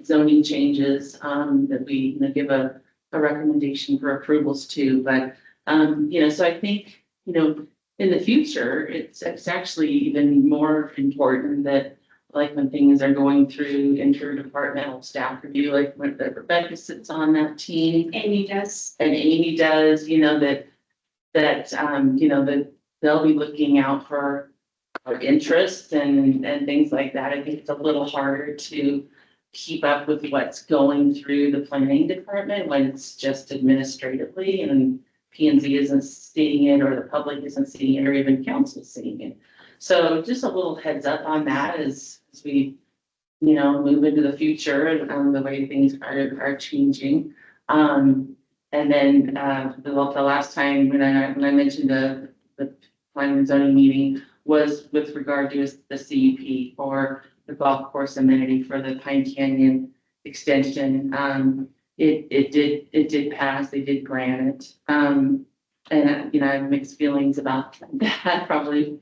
zoning changes that we give a recommendation for approvals to. But, so I think, in the future, it's actually even more important that like when things are going through interdepartmental staff review, like when Rebecca sits on that team. Amy does. And Amy does, that they'll be looking out for our interests and things like that. I think it's a little harder to keep up with what's going through the planning department when it's just administratively and P and Z isn't seeing it, or the public isn't seeing it, or even council seeing it. So just a little heads up on that as we, move into the future and the way things are changing. And then the last time when I mentioned the planning and zoning meeting was with regard to the CUP for the golf course amenity for the Pine Canyon extension. It did pass, they did grant it. And I have mixed feelings about that, probably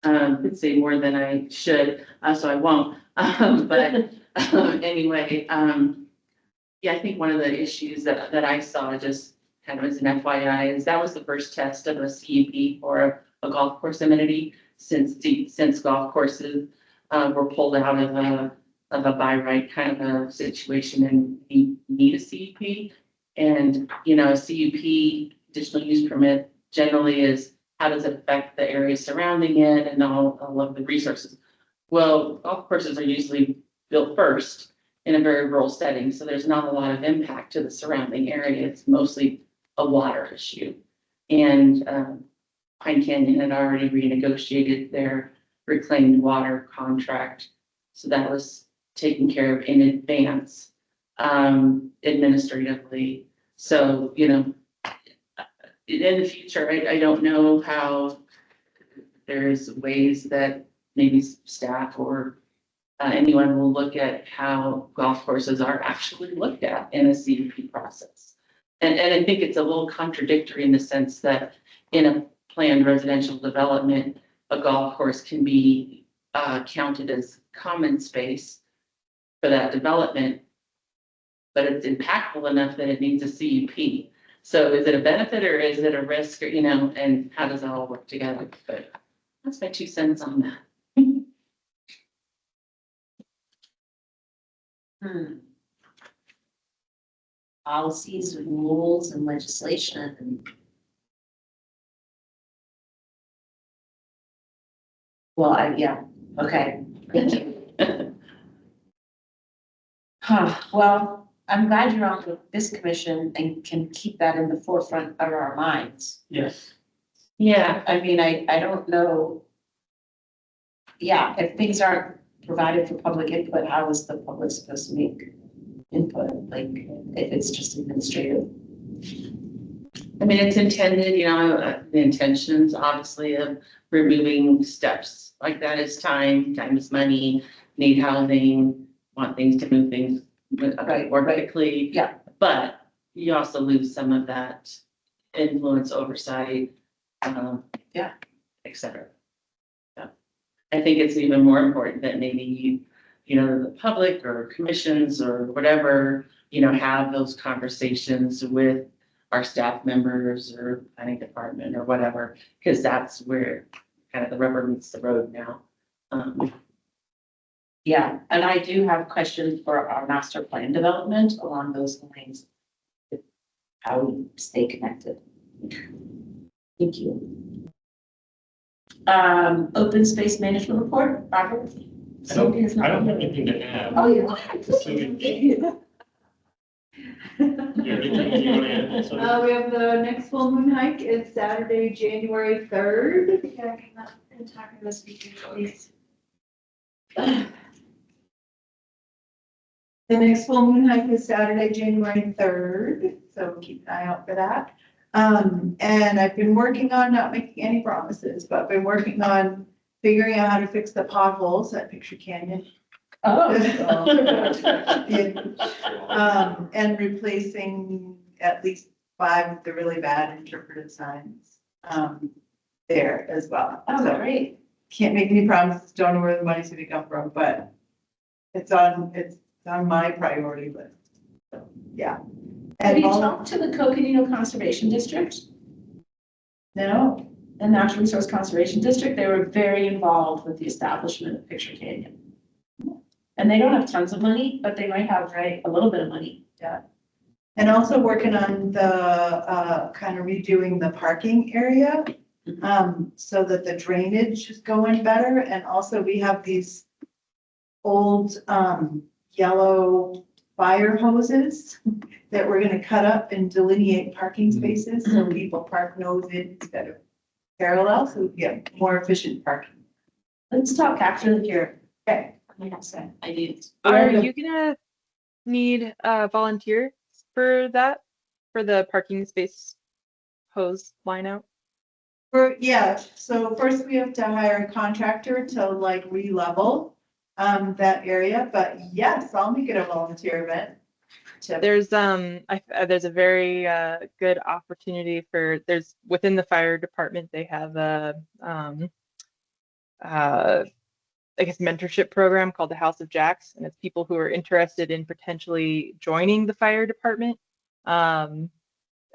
could say more than I should, so I won't. But anyway, yeah, I think one of the issues that I saw, just kind of as an FYI, is that was the first test of a CUP for a golf course amenity since golf courses were pulled out of a by right kind of a situation and need a CUP. And, a CUP, additional use permit, generally is how does it affect the area surrounding it and all of the resources. Well, golf courses are usually built first in a very rural setting, so there's not a lot of impact to the surrounding area. It's mostly a water issue. And Pine Canyon had already renegotiated their reclaimed water contract, so that was taken care of in advance administratively. So, in the future, I don't know how there's ways that maybe staff or anyone will look at how golf courses are actually looked at in a CUP process. And I think it's a little contradictory in the sense that in a planned residential development, a golf course can be counted as common space for that development, but it's impactful enough that it needs a CUP. So is it a benefit or is it a risk, or, and how does that all work together? But that's my 2 cents on that. Policies and rules and legislation and. Well, yeah, okay, thank you. Well, I'm glad you're on this commission and can keep that in the forefront of our minds. Yes. Yeah, I mean, I don't know. Yeah, if things aren't provided for public input, how is the public supposed to make input, like if it's just administrative. I mean, it's intended, the intentions obviously of removing steps like that is time is money, need housing, want things to move things Right, more right. quickly. Yeah. But you also lose some of that influence, oversight, Yeah. et cetera. Yeah. I think it's even more important that maybe the public or commissions or whatever, have those conversations with our staff members or planning department or whatever, because that's where kind of the rubber meets the road now. Yeah, and I do have questions for our master plan development along those lines. How we stay connected. Thank you. Open space management report, Robert? I don't have anything to add. Oh, yeah. So you're anything you want to add? Sorry. We have the next full moon hike is Saturday, January 3rd. Yeah, come up and talk to this weekend, please. The next full moon hike is Saturday, January 3rd, so keep an eye out for that. And I've been working on, not making any promises, but been working on figuring out how to fix the potholes at Picture Canyon. And replacing at least 5 of the really bad interpretive signs, there as well. Oh, So great. can't make any promises, don't know where the money's gonna come from, but it's on my priority list. So, yeah. Have And you all, talked to the Coconino Conservation District, no, the Natural Resource Conservation District? They were very involved with the establishment of Picture Canyon. And they don't have tons of money, but they might have, right, a little bit of money. yeah. And also working on the, kind of redoing the parking area, so that the drainage is going better. And also we have these old, yellow fire hoses that we're gonna cut up and delineate parking spaces, so people park nose in instead of parallel, so we get more efficient parking. Let's talk after the year. Okay. I need. Are you gonna need volunteers for that, for the parking space hose line out? Yeah, so first we have to hire a contractor to like re-level that area, but yes, I'll make it a volunteer event. There's there's a very good opportunity there's within the fire department, they have a I guess mentorship program called the House of Jacks, and it's people who are interested in potentially joining the fire department. And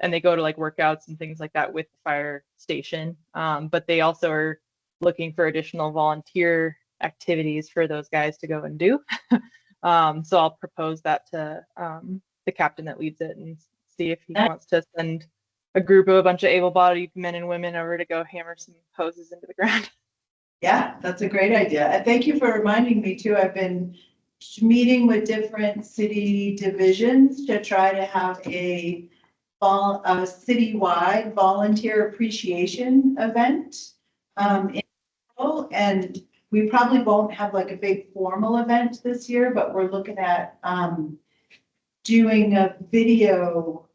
they go to like workouts and things like that with the fire station. But they also are looking for additional volunteer activities for those guys to go and do. So I'll propose that to the captain that leads it and see if he wants to send a group of a bunch of able-bodied men and women over to go hammer some hoses into the ground. Yeah, that's a great idea. And thank you for reminding me too. I've been meeting with different city divisions to try to have a citywide volunteer appreciation event. And we probably won't have like a big formal event this year, but we're looking at doing a video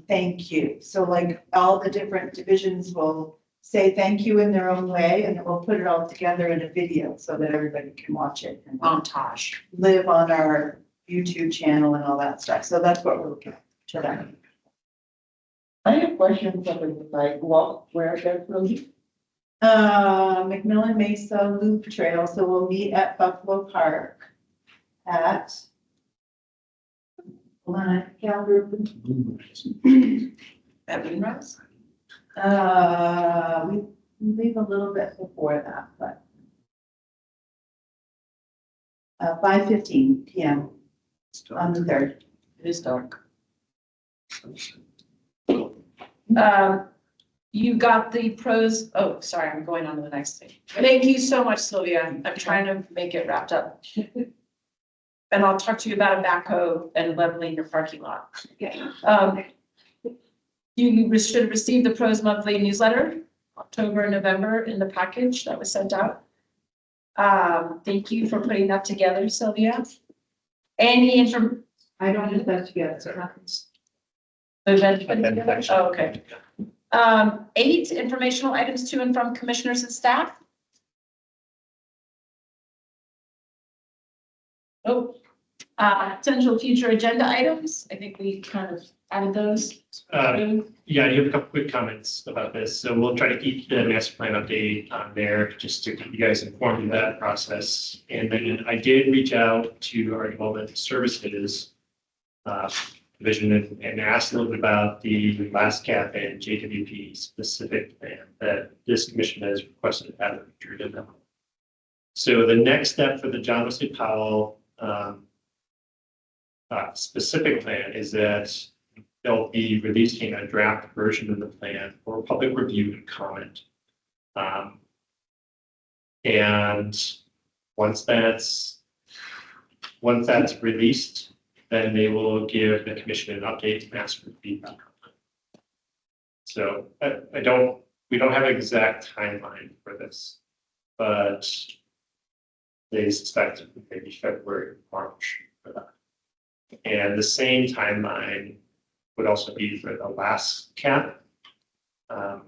thank you. So like all the different divisions will say thank you in their own way, and then we'll put it all together in a video so that everybody can watch it and Montage. live on our YouTube channel and all that stuff. So that's what we're looking at today. I have questions of the sidewalk where they're from. McMillan Mesa Loop Trail, so we'll meet at Buffalo Park at. Hold on, I calendar. At Moonrise? We leave a little bit before that, but. 5:15 PM on the 3rd. It is dark. You got the pros, oh, sorry, I'm going on to the next thing. Thank you so much, Sylvia. I'm trying to make it wrapped up. And I'll talk to you about a backhoe and leveling your parking lot. Okay. You should have received the pros monthly newsletter, October and November in the package that was sent out. Thank you for putting that together, Sylvia. I don't put that together, so it happens. Event put together? Oh, okay. 8 informational items to and from commissioners and staff. Oh, potential future agenda items. I think we kind of added those. Yeah, you have a couple quick comments about this. So we'll try to keep the master plan update on there just to keep you guys informed of that process. And then I did reach out to our development services division and asked a little bit about the last cap and JWP specific plan that this commission has requested to have featured in them. So the next step for the John Wesley Powell specific plan is that they'll be releasing a draft version of the plan for public review and comment. And once that's released, then they will give the commission an update and ask for feedback. So we don't have an exact timeline for this, but they suspect maybe February, March for that. And the same timeline would also be for the last cap. I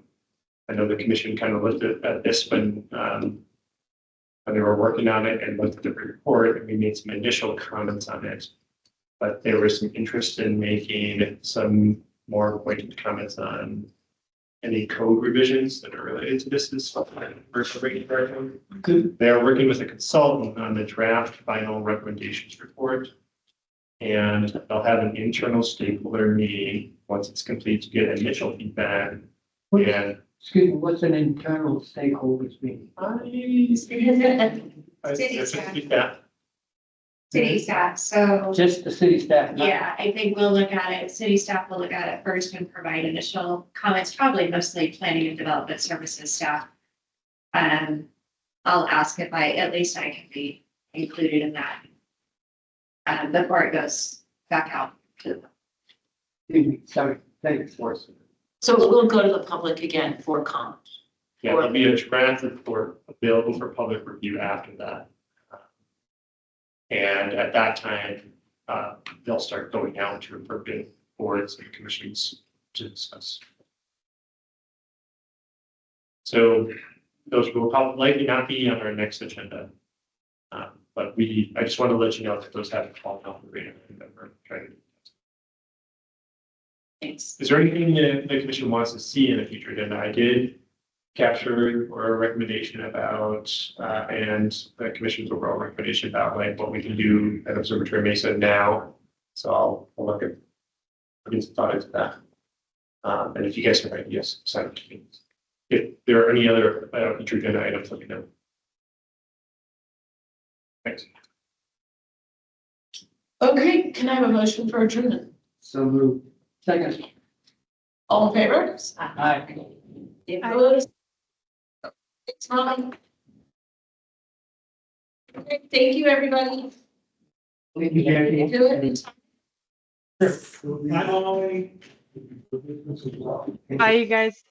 know the commission kind of looked at this when they were working on it and looked at the report, and we made some initial comments on it. But there was some interest in making some more pointed comments on any code revisions that are related to this. They're working with a consultant on the draft final recommendations report. And they'll have an internal stakeholder meeting once it's complete to get initial feedback. And Excuse me, what's an internal stakeholders meeting? City staff, so. Just the city staff? not- Yeah, I think we'll look at it, city staff will look at it first and provide initial comments, probably mostly planning and development services staff. I'll ask if at least I can be included in that. Before it goes back out to the. Excuse me, sorry, thanks for it. So it will go to the public again for comment. yeah, there'll be a draft report available for public review after that. And at that time, they'll start going out to appropriate boards and commissions to discuss. So those will probably likely not be on our next agenda. But I just want to let you know that those haven't fallen off the radar and that we're trying to. Thanks. Is there anything that the commission wants to see in a future agenda? I did capture or a recommendation about, and the commission's overall recommendation about like what we can do at Observatory Mesa now. So I'll look at, put some thought into that. And if you guys have ideas, send it to me. If there are any other future agenda items, let me know. Thanks. Okay, can I have a motion for adjournment? So moved. Second. All in favor? Aye. Opposed? It's fine. Okay, thank you, everybody. Thank you, Jackie. Do it. Not only. Bye, you guys.